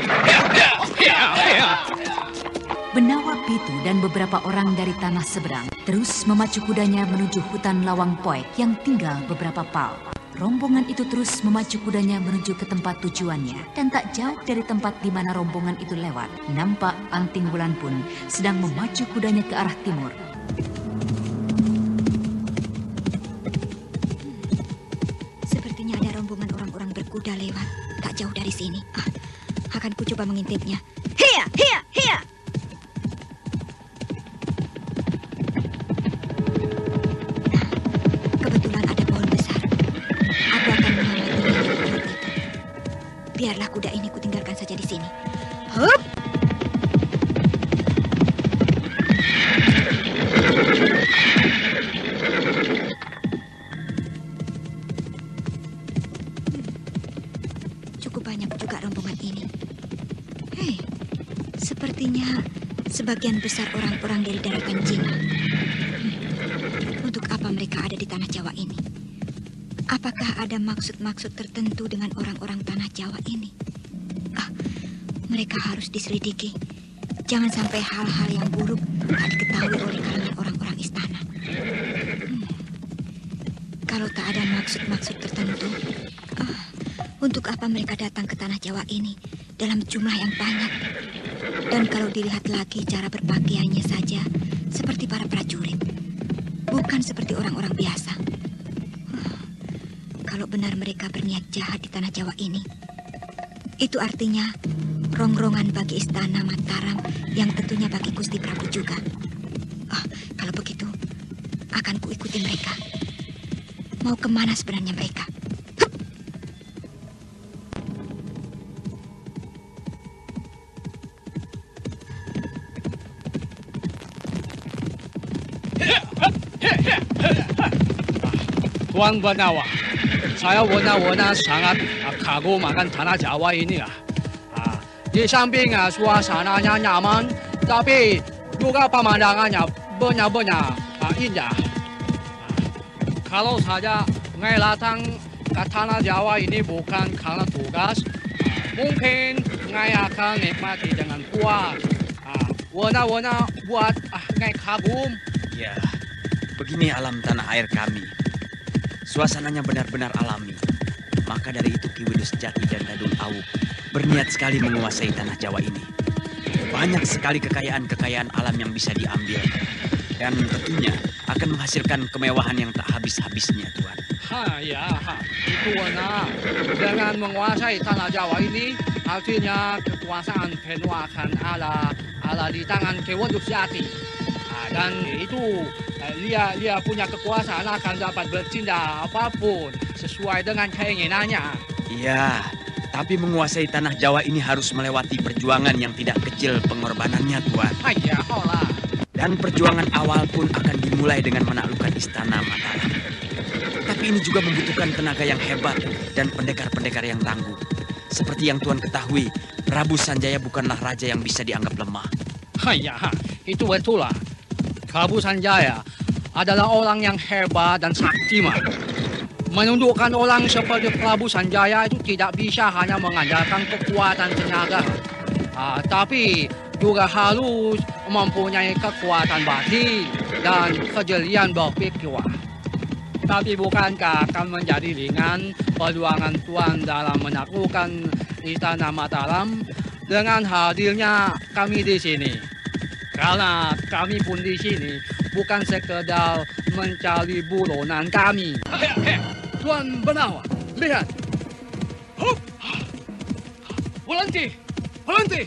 Benawa Pitu dan beberapa orang dari tanah seberang terus memacu kudanya menuju hutan Lawang Poe yang tinggal beberapa pal. Rombongan itu terus memacu kudanya menuju ke tempat tujuannya dan tak jauh dari tempat di mana rombongan itu lewat. Nampak Anting Wulan pun sedang memacu kudanya ke arah timur. Sepertinya ada rombongan orang-orang berkuda lewat tak jauh dari sini. Akan ku coba mengintipnya. Hiya! Kebetulan ada pohon besar. Aku akan mengamati. Biarlah kuda ini kutinggalkan saja di sini. Hup! Cukup banyak juga rombongan ini. Sepertinya sebagian besar orang-orang dari daratan Cina. Untuk apa mereka ada di tanah Jawa ini? Apakah ada maksud-maksud tertentu dengan orang-orang tanah Jawa ini? Mereka harus diselidiki. Jangan sampai hal-hal yang buruk tak diketahui oleh kalangan orang-orang istana. Kalau tak ada maksud-maksud tertentu, untuk apa mereka datang ke tanah Jawa ini dalam jumlah yang banyak? Dan kalau dilihat lagi cara berpakaiannya saja seperti para prajurit, bukan seperti orang-orang biasa. Kalau benar mereka berniat jahat di tanah Jawa ini, itu artinya rongrongan bagi istana Mataram yang tentunya bagi Gusti Prabu juga. Kalau begitu, akan kuikuti mereka. Mau kemana sebenarnya mereka? Tuan Benawa, saya benar-benar sangat kagum akan tanah Jawa ini. Di samping suasananya nyaman, tapi juga pemandangannya benar-benar indah. Kalau saja saya datang ke tanah Jawa ini bukan karena tugas, mungkin saya akan nikmati dengan puas. Benar-benar buat saya kagum. Ya, begini alam tanah air kami. Suasananya benar-benar alami. Maka dari itu Ki Widus Jati dan Dadung Awu berniat sekali menguasai tanah Jawa ini. Banyak sekali kekayaan-kekayaan alam yang bisa diambil. Dan tentunya akan menghasilkan kemewahan yang tak habis-habisnya, Tuan. Itu benar. Dengan menguasai tanah Jawa ini, artinya kekuasaan penuh akan ada di tangan Ki Widus Jati. Dan itu dia punya kekuasaan akan dapat bertindak apapun sesuai dengan keinginannya. Iya, tapi menguasai tanah Jawa ini harus melewati perjuangan yang tidak kecil pengorbanannya, Tuan. Dan perjuangan awal pun akan dimulai dengan menaklukkan istana Mataram. Tapi ini juga membutuhkan tenaga yang hebat dan pendekar-pendekar yang tangguh. Seperti yang Tuan ketahui, Prabu Sanjaya bukanlah raja yang bisa dianggap lemah. Itu betul lah. Prabu Sanjaya adalah orang yang hebat dan saktiman. Menundukkan orang seperti Prabu Sanjaya itu tidak bisa hanya mengandalkan kekuatan tenaga, tapi juga harus mempunyai kekuatan batin dan kejelian berpikir. Tapi bukankah akan menjadi ringan perjuangan Tuan dalam menaklukkan Istana Mataram dengan hadirnya kami di sini? Karena kami pun di sini bukan sekedar mencari buronan kami. Tuan Benawa, lihat. Berhenti, berhenti.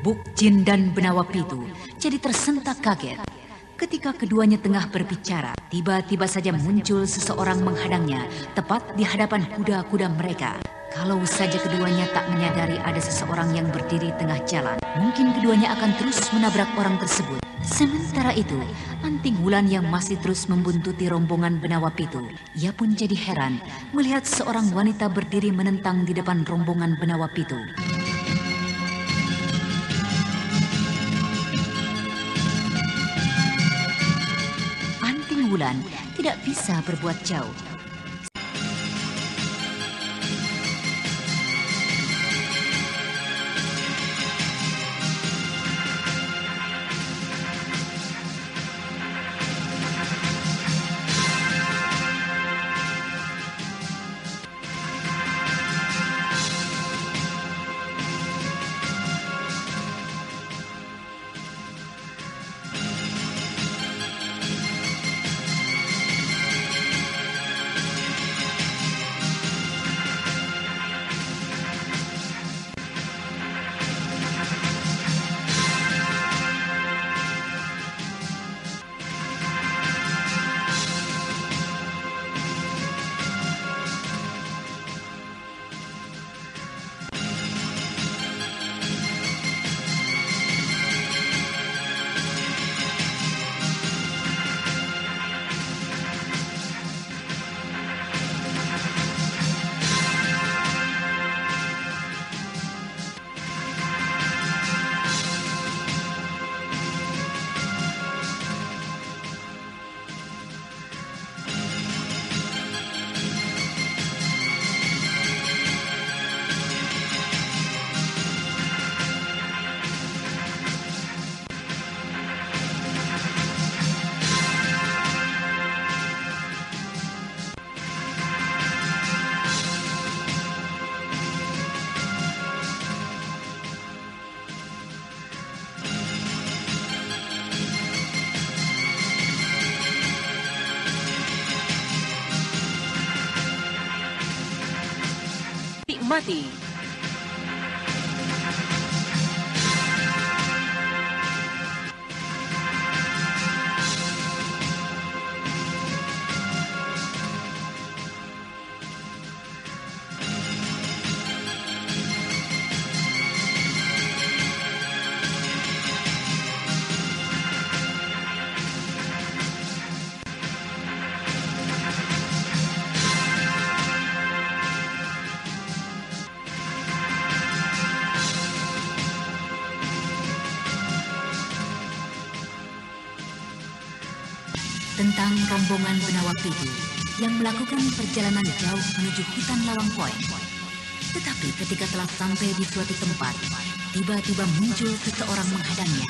Bukjin dan Benawa Pitu jadi tersentak kaget. Ketika keduanya tengah berbicara, tiba-tiba saja muncul seseorang menghadangnya, tepat di hadapan kuda-kuda mereka. Kalau saja keduanya tak menyadari ada seseorang yang berdiri tengah jalan, mungkin keduanya akan terus menabrak orang tersebut. Sementara itu, Anting Wulan yang masih terus membuntuti rombongan Benawa Pitu, ia pun jadi heran melihat seorang wanita berdiri menentang di depan rombongan Benawa Pitu. Anting Wulan tidak bisa berbuat jauh. Mati. Tentang rombongan Benawa Pitu yang melakukan perjalanan jauh menuju hutan Lawang Point. Tetapi ketika telah sampai di suatu tempat, tiba-tiba muncul seseorang menghadangnya.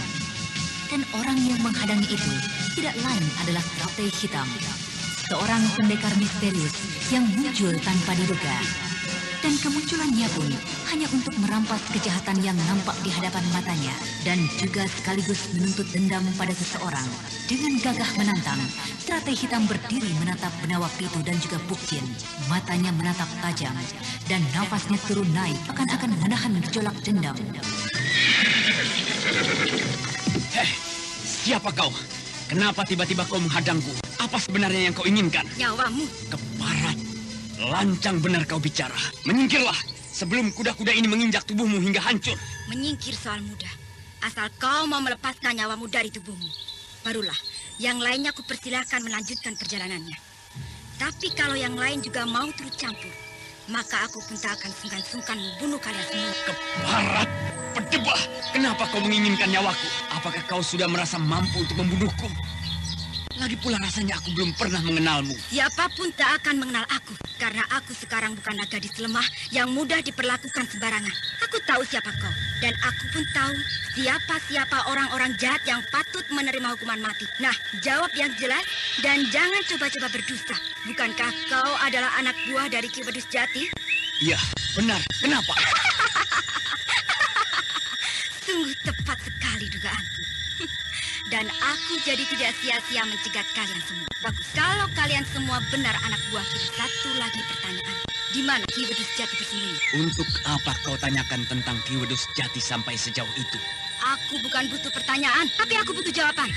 Dan orang yang menghadangi itu tidak lain adalah Ratih Hitam, seorang pendekar misterius yang muncul tanpa diduga. Dan kemunculannya pun hanya untuk merampas kejahatan yang nampak di hadapan matanya dan juga sekaligus menuntut dendam pada seseorang. Dengan gagah menantang, Ratih Hitam berdiri menatap Benawa Pitu dan juga Bukjin. Matanya menatap tajam dan nafasnya turun naik akan menahan gejolak dendam. Siapa kau? Kenapa tiba-tiba kau menghadangku? Apa sebenarnya yang kau inginkan? Nyawamu. Keparat. Lancang benar kau bicara. Menyingkirlah sebelum kuda-kuda ini menginjak tubuhmu hingga hancur. Menyingkir soal mudah. Asal kau mau melepaskan nyawamu dari tubuhmu. Barulah yang lainnya kupersilahkan melanjutkan perjalanannya. Tapi kalau yang lain juga mau turut campur, maka aku pun tak akan sungkan-sungkan membunuh kalian semua. Keparat, pedebah. Kenapa kau menginginkan nyawaku? Apakah kau sudah merasa mampu untuk membunuhku? Lagi pula rasanya aku belum pernah mengenalmu. Siapapun tak akan mengenal aku, karena aku sekarang bukanlah gadis lemah yang mudah diperlakukan sembarangan. Aku tahu siapa kau, dan aku pun tahu siapa orang-orang jahat yang patut menerima hukuman mati. Nah, jawab yang jelas dan jangan coba-coba berdusta. Bukankah kau adalah anak buah dari Ki Wedus Jati? Iya, benar. Kenapa? Sungguh tepat sekali dugaanku. Dan aku jadi tidak sia-sia mencegat kalian semua. Bagus, kalau kalian semua benar anak buahku, satu lagi pertanyaan. Di mana Ki Wedus Jati bersembunyi? Untuk apa kau tanyakan tentang Ki Wedus Jati sampai sejauh itu? Aku bukan butuh pertanyaan, tapi aku butuh jawaban.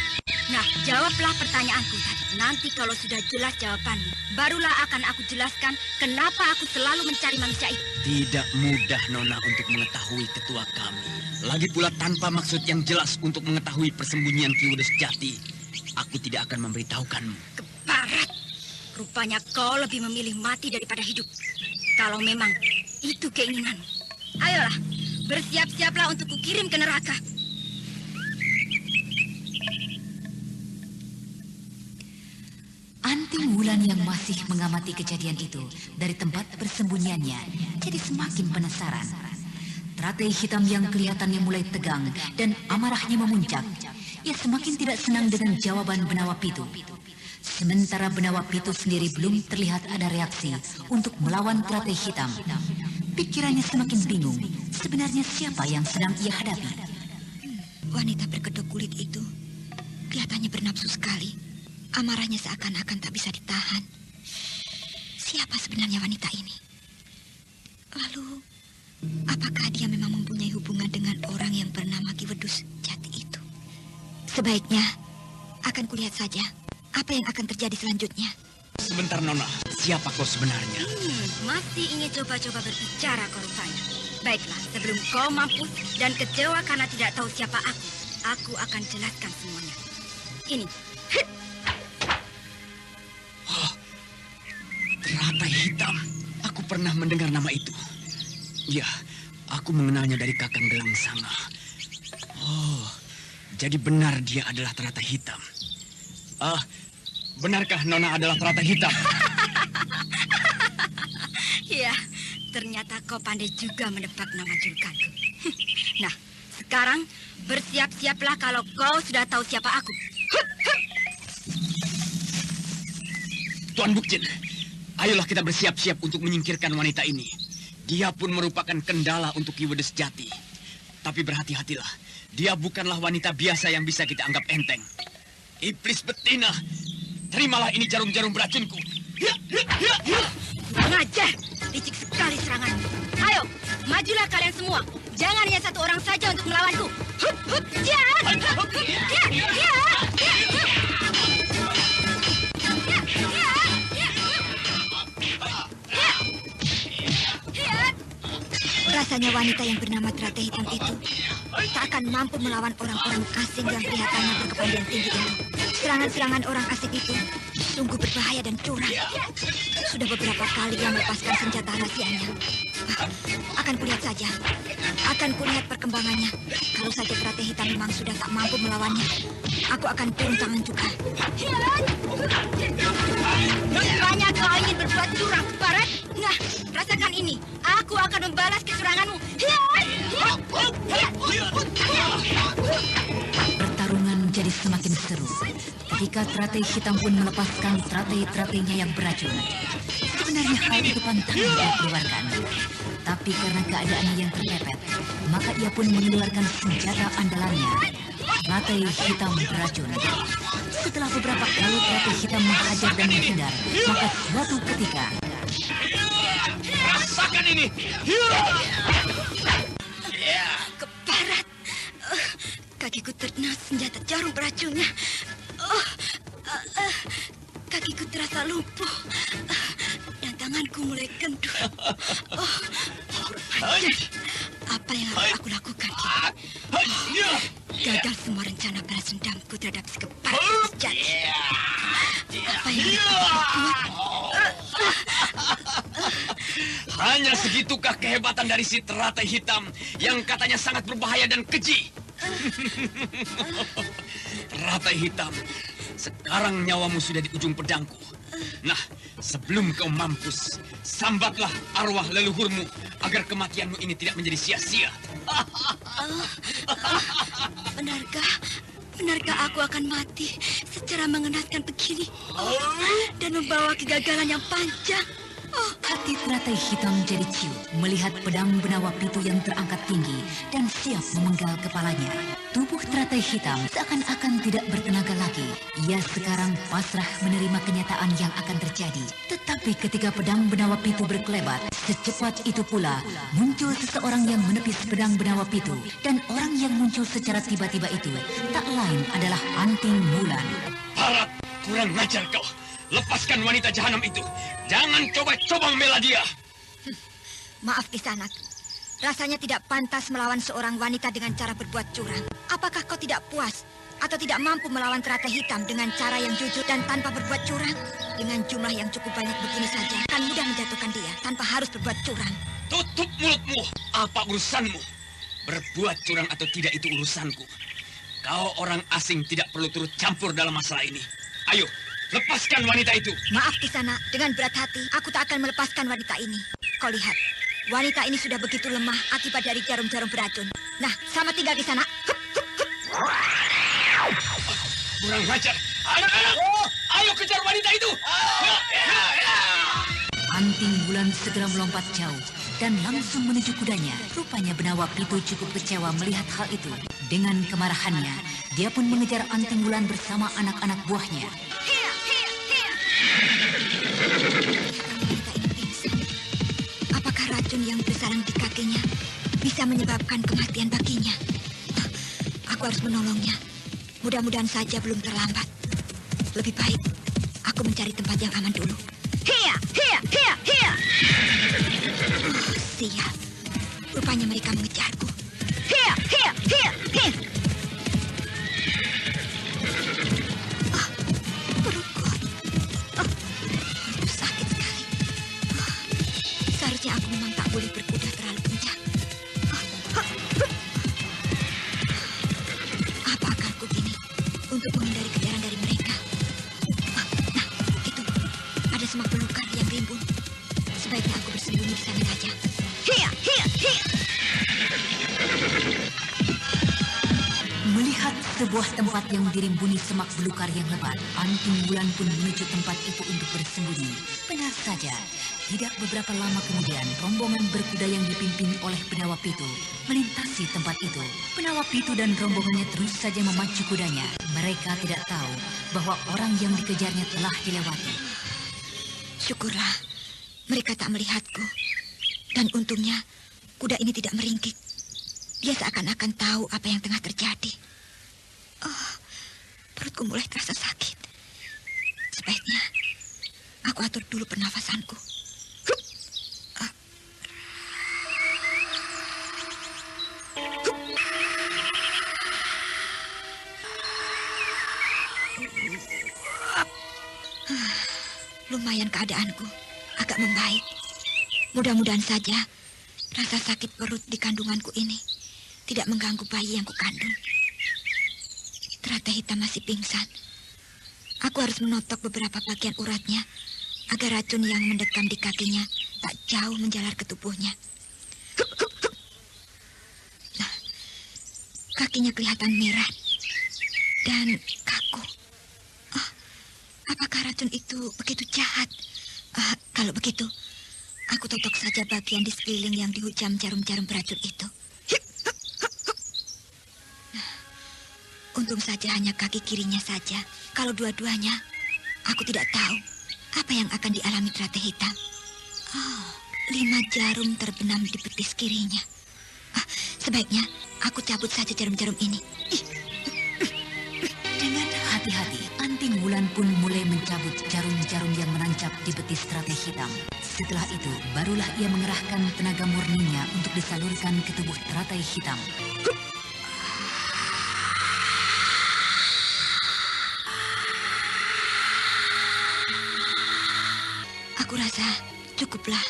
Nah, jawablah pertanyaanku tadi. Nanti kalau sudah jelas jawabanmu, barulah akan aku jelaskan kenapa aku selalu mencari manusia itu. Tidak mudah, Nona, untuk mengetahui ketua kami. Lagi pula tanpa maksud yang jelas untuk mengetahui persembunyian Ki Wedus Jati, aku tidak akan memberitahukanmu. Keparat! Rupanya kau lebih memilih mati daripada hidup. Kalau memang itu keinginanmu, ayolah, bersiap-siaplah untuk kukirim ke neraka. Anting Wulan yang masih mengamati kejadian itu dari tempat persembunyiannya jadi semakin penasaran. Teratai hitam yang kelihatannya mulai tegang dan amarahnya memuncak. Ia semakin tidak senang dengan jawaban Benawa Pitu. Sementara Benawa Pitu sendiri belum terlihat ada reaksi untuk melawan teratai hitam. Pikirannya semakin bingung. Sebenarnya siapa yang sedang ia hadapi? Wanita berkedok kulit itu kelihatannya bernafsu sekali. Amarahnya seakan-akan tak bisa ditahan. Siapa sebenarnya wanita ini? Lalu, apakah dia memang mempunyai hubungan dengan orang yang bernama Ki Wedus Jati itu? Sebaiknya, akan kulihat saja apa yang akan terjadi selanjutnya. Sebentar, Nona. Siapa kau sebenarnya? Masih ingin coba-coba berbicara kau rupanya. Baiklah, sebelum kau mampus dan kecewa karena tidak tahu siapa aku akan jelaskan semuanya. Ini. Teratai hitam. Aku pernah mendengar nama itu. Ya, aku mengenalnya dari Kakang Gelang Sanga. Oh, jadi benar dia adalah teratai hitam. Benarkah Nona adalah teratai hitam? Ya, ternyata kau pandai juga menebak nama julukanku. Nah, sekarang bersiap-siaplah kalau kau sudah tahu siapa aku. Tuan Bukcin, ayolah kita bersiap-siap untuk menyingkirkan wanita ini. Dia pun merupakan kendala untuk Ki Wedus Jati. Tapi berhati-hatilah, dia bukanlah wanita biasa yang bisa kita anggap enteng. Iblis betina, terimalah ini jarum-jarum beracunku. Ngajar, licik sekali seranganmu. Ayo, majulah kalian semua. Jangan hanya satu orang saja untuk melawanku. Rasanya wanita yang bernama Teratai Hitam itu tak akan mampu melawan orang-orang asing yang kelihatannya berkepandaian tinggi itu. Serangan-serangan orang asing itu sungguh berbahaya dan curang. Sudah beberapa kali dia melepaskan senjata rahasianya. Akan kulihat saja. Akan kulihat perkembangannya. Kalau saja Teratai Hitam memang sudah tak mampu melawannya, aku akan turun tangan juga. Rupanya kau ingin berbuat curang, Barat. Nah, rasakan ini. Aku akan membalas kecuranganmu. Pertarungan menjadi semakin seru ketika teratai hitam pun melepaskan teratai-teratainya yang beracun. Sebenarnya hal itu pantang dia keluarkan. Tapi karena keadaannya yang terpepet, maka ia pun mengeluarkan senjata andalannya, teratai hitam beracun. Setelah beberapa kali teratai hitam menghajar dan menghindar, maka suatu ketika... Rasakan ini! Keparat! Kakiku terkena senjata jarum beracunnya. Kakiku terasa lumpuh. Dan tanganku mulai kendor. Apa yang harus aku lakukan? Gagal semua rencana balas dendamku terhadap si keparat sejati. Apa yang berbuat? Hanya segitukah kehebatan dari si teratai hitam yang katanya sangat berbahaya dan keji? Teratai hitam, sekarang nyawamu sudah di ujung pedangku. Nah, sebelum kau mampus, sambatlah arwah leluhurmu agar kematianmu ini tidak menjadi sia-sia. Benarkah aku akan mati secara mengenaskan begini? Dan membawa kegagalan yang panjang? Hati teratai hitam jadi ciut melihat pedang benawa pitu yang terangkat tinggi dan siap memenggal kepalanya. Tubuh teratai hitam seakan-akan tidak bertenaga lagi. Ia sekarang pasrah menerima kenyataan yang akan terjadi. Tetapi ketika pedang benawa pitu berkelebat, secepat itu pula muncul seseorang yang menepis pedang benawa pitu. Dan orang yang muncul secara tiba-tiba itu tak lain adalah Anting Wulan. Barat, kurang ngajar kau. Lepaskan wanita jahanam itu. Jangan coba-coba membela dia. Maaf Kisanak. Rasanya tidak pantas melawan seorang wanita dengan cara berbuat curang. Apakah kau tidak puas atau tidak mampu melawan teratai hitam dengan cara yang jujur dan tanpa berbuat curang? Dengan jumlah yang cukup banyak begini saja, akan mudah menjatuhkan dia tanpa harus berbuat curang. Tutup mulutmu. Apa urusanmu? Berbuat curang atau tidak itu urusanku. Kau orang asing tidak perlu turut campur dalam masalah ini. Ayo, lepaskan wanita itu. Maaf Kisana, dengan berat hati aku tak akan melepaskan wanita ini. Kau lihat, wanita ini sudah begitu lemah akibat dari jarum-jarum beracun. Nah, selamat tinggal Kisana. Kurang ajar. Anak-anak, ayo kejar wanita itu. Anting Wulan segera melompat jauh dan langsung menuju kudanya. Rupanya benawa pitu cukup kecewa melihat hal itu. Dengan kemarahannya, dia pun mengejar Anting Wulan bersama anak-anak buahnya. Apakah racun yang bersarang di kakinya bisa menyebabkan kematian baginya? Aku harus menolongnya. Mudah-mudahan saja belum terlambat. Lebih baik aku mencari tempat yang aman dulu. Hiya! Sial. Rupanya mereka mengejarku. Hiya! Perutku. Perutku sakit sekali. Seharusnya aku memang tak boleh berkuda terlalu kencang. Apa akalku gini untuk menghindari kejaran dari mereka? Nah, itu. Ada semak belukar yang rimbun. Sebaiknya aku bersembunyi di sana saja. Hiya! Melihat sebuah tempat yang dirimbuni semak belukar yang lebat, Anting Wulan pun menuju tempat itu untuk bersembunyi. Benar saja, tidak beberapa lama kemudian, rombongan berkuda yang dipimpin oleh Benawa Pitu melintasi tempat itu. Benawa Pitu dan rombongannya terus saja memacu kudanya. Mereka tidak tahu bahwa orang yang dikejarnya telah dilewati. Syukurlah, mereka tak melihatku. Dan untungnya, kuda ini tidak meringkik. Dia seakan-akan tahu apa yang tengah terjadi. Perutku mulai terasa sakit. Sebaiknya aku atur dulu pernafasanku. Lumayan keadaanku, agak membaik. Mudah-mudahan saja rasa sakit perut di kandunganku ini tidak mengganggu bayi yang kukandung. Teratai hitam masih pingsan. Aku harus menotok beberapa bagian uratnya agar racun yang mendekam di kakinya tak jauh menjalar ke tubuhnya. Nah, kakinya kelihatan merah dan kaku. Apakah racun itu begitu jahat? Kalau begitu, aku totok saja bagian di sekeliling yang dihujam jarum-jarum beracun itu. Untung saja hanya kaki kirinya saja. Kalau dua-duanya, aku tidak tahu apa yang akan dialami teratai hitam. 5 jarum terbenam di betis kirinya. Sebaiknya aku cabut saja jarum-jarum ini. Dengan hati-hati, Anting Wulan pun mulai mencabut jarum-jarum yang menancap di betis teratai hitam. Setelah itu, barulah ia mengerahkan tenaga murninya untuk disalurkan ke tubuh teratai hitam. Cukuplah,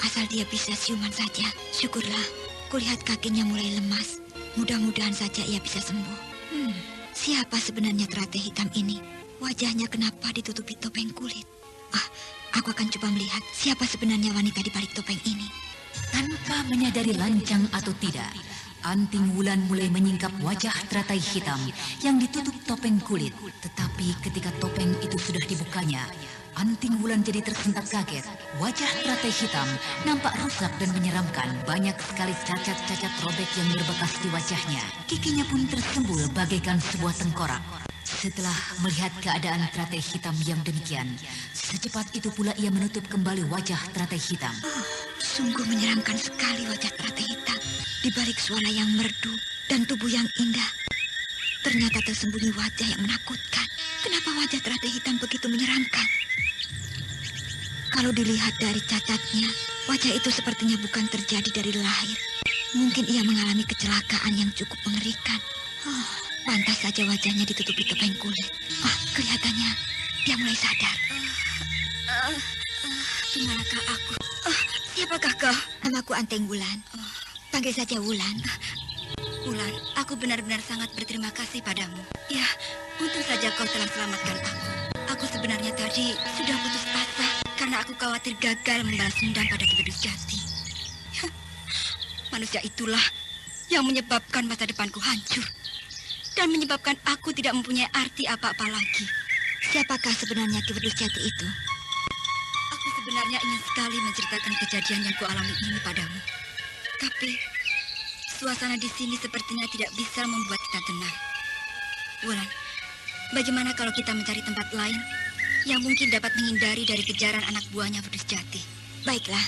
asal dia bisa siuman saja. Syukurlah, kulihat kakinya mulai lemas. Mudah-mudahan saja ia bisa sembuh. Siapa sebenarnya Terate Hitam ini? Wajahnya kenapa ditutupi topeng kulit? Aku akan coba melihat siapa sebenarnya wanita di balik topeng ini. Tanpa menyadari lancang atau tidak, Anting Wulan mulai menyingkap wajah teratai hitam yang ditutup topeng kulit. Tetapi ketika topeng itu sudah dibukanya, Anting Wulan jadi tersentak kaget. Wajah teratai hitam nampak rusak dan menyeramkan. Banyak sekali cacat-cacat robek yang berbekas di wajahnya. Giginya pun tersembul bagaikan sebuah tengkorak. Setelah melihat keadaan teratai hitam yang demikian, secepat itu pula ia menutup kembali wajah teratai hitam. Sungguh menyeramkan sekali wajah Terate Hitam. Di balik suara yang merdu dan tubuh yang indah, ternyata tersembunyi wajah yang menakutkan. Kenapa wajah Terate Hitam begitu menyeramkan? Kalau dilihat dari cacatnya, wajah itu sepertinya bukan terjadi dari lahir. Mungkin ia mengalami kecelakaan yang cukup mengerikan. Pantas saja wajahnya ditutupi topeng kulit. Kelihatannya dia mulai sadar. Di manakah aku? Siapakah kau? Namaku Anting Wulan. Panggil saja Wulan. Wulan, aku benar-benar sangat berterima kasih padamu. Ya, untung saja kau telah selamatkan aku. Aku sebenarnya tadi sudah putus asa karena aku khawatir gagal membalas dendam pada Ki Wedus Jati. Manusia itulah yang menyebabkan masa depanku hancur dan menyebabkan aku tidak mempunyai arti apa-apa lagi. Siapakah sebenarnya Ki Wedus Jati itu? Aku sebenarnya ingin sekali menceritakan kejadian yang kualami ini padamu. Tapi suasana di sini sepertinya tidak bisa membuat kita tenang. Wulan, bagaimana kalau kita mencari tempat lain yang mungkin dapat menghindari dari kejaran anak buahnya Wedus Jati? Baiklah,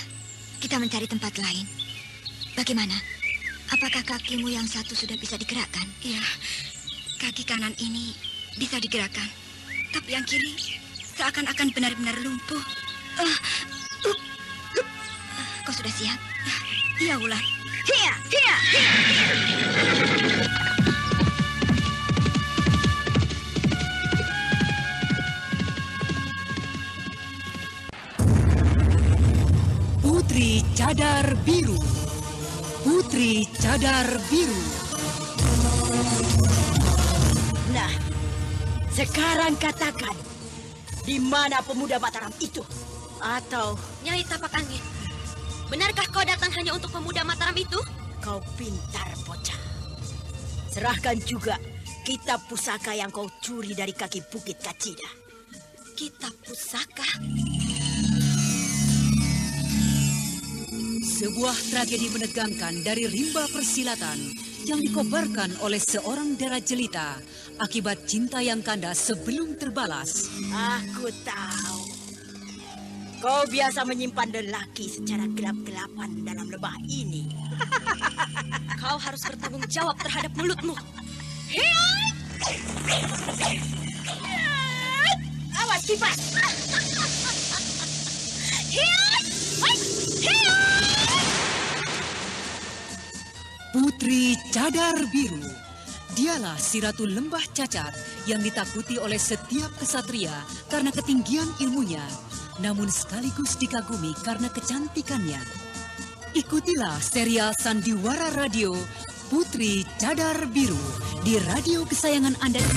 kita mencari tempat lain. Bagaimana? Apakah kakimu yang satu sudah bisa digerakkan? Ya, kaki kanan ini bisa digerakkan. Tapi yang kiri seakan-akan benar-benar lumpuh. Kau sudah siap? Iya, Wulan. Hiya, hiya, hiya. Putri Cadar Biru. Putri Cadar Biru. Nah, sekarang katakan, di mana pemuda Mataram itu? Atau Nyai Tapak Angin, benarkah kau datang hanya untuk pemuda Mataram itu? Kau pintar, bocah. Serahkan juga kitab pusaka yang kau curi dari kaki Bukit Kacida. Kitab pusaka? Sebuah tragedi menegangkan dari rimba persilatan yang dikobarkan oleh seorang dara jelita akibat cinta yang kandas sebelum terbalas. Aku tahu. Kau biasa menyimpan lelaki secara gelap-gelapan dalam lembah ini. Kau harus bertanggung jawab terhadap mulutmu. Awas kipas. Putri Cadar Biru. Dialah si Ratu Lembah Cacat yang ditakuti oleh setiap kesatria karena ketinggian ilmunya, namun sekaligus dikagumi karena kecantikannya. Ikutilah serial Sandiwara Radio Putri Cadar Biru di radio kesayangan Anda.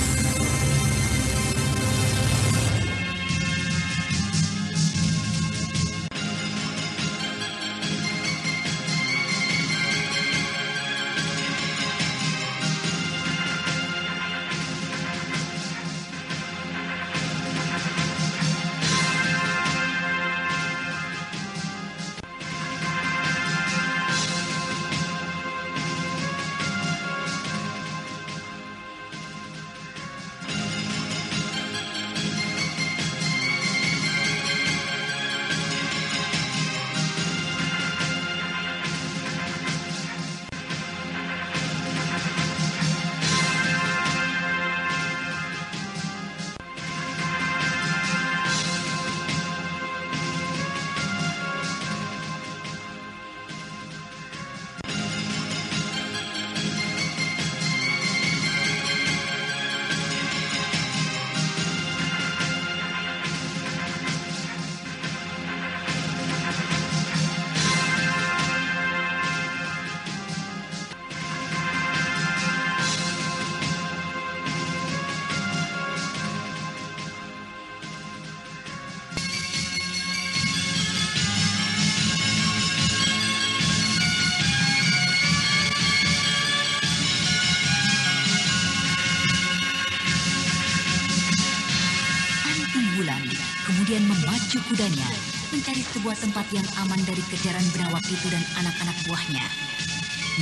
kemudian memacu kudanya mencari sebuah tempat yang aman dari kejaran Benawa Pitu dan anak-anak buahnya.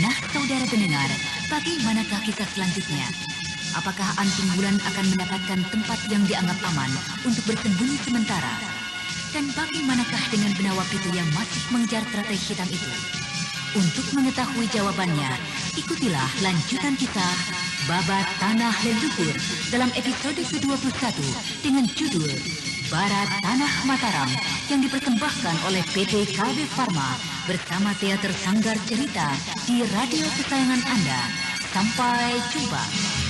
Nah, saudara pendengar, bagaimanakah kisah selanjutnya? Apakah Anting Wulan akan mendapatkan tempat yang dianggap aman untuk bersembunyi sementara? Dan bagaimanakah dengan Benawa Pitu yang masih mengejar teratai hitam itu? Untuk mengetahui jawabannya, ikutilah lanjutan kisah Babat Tanah Leluhur dalam episode ke-21 dengan judul Barat Tanah Mataram yang dipersembahkan oleh PT KB Pharma bersama Teater Sanggar Cerita di radio kesayangan Anda. Sampai jumpa.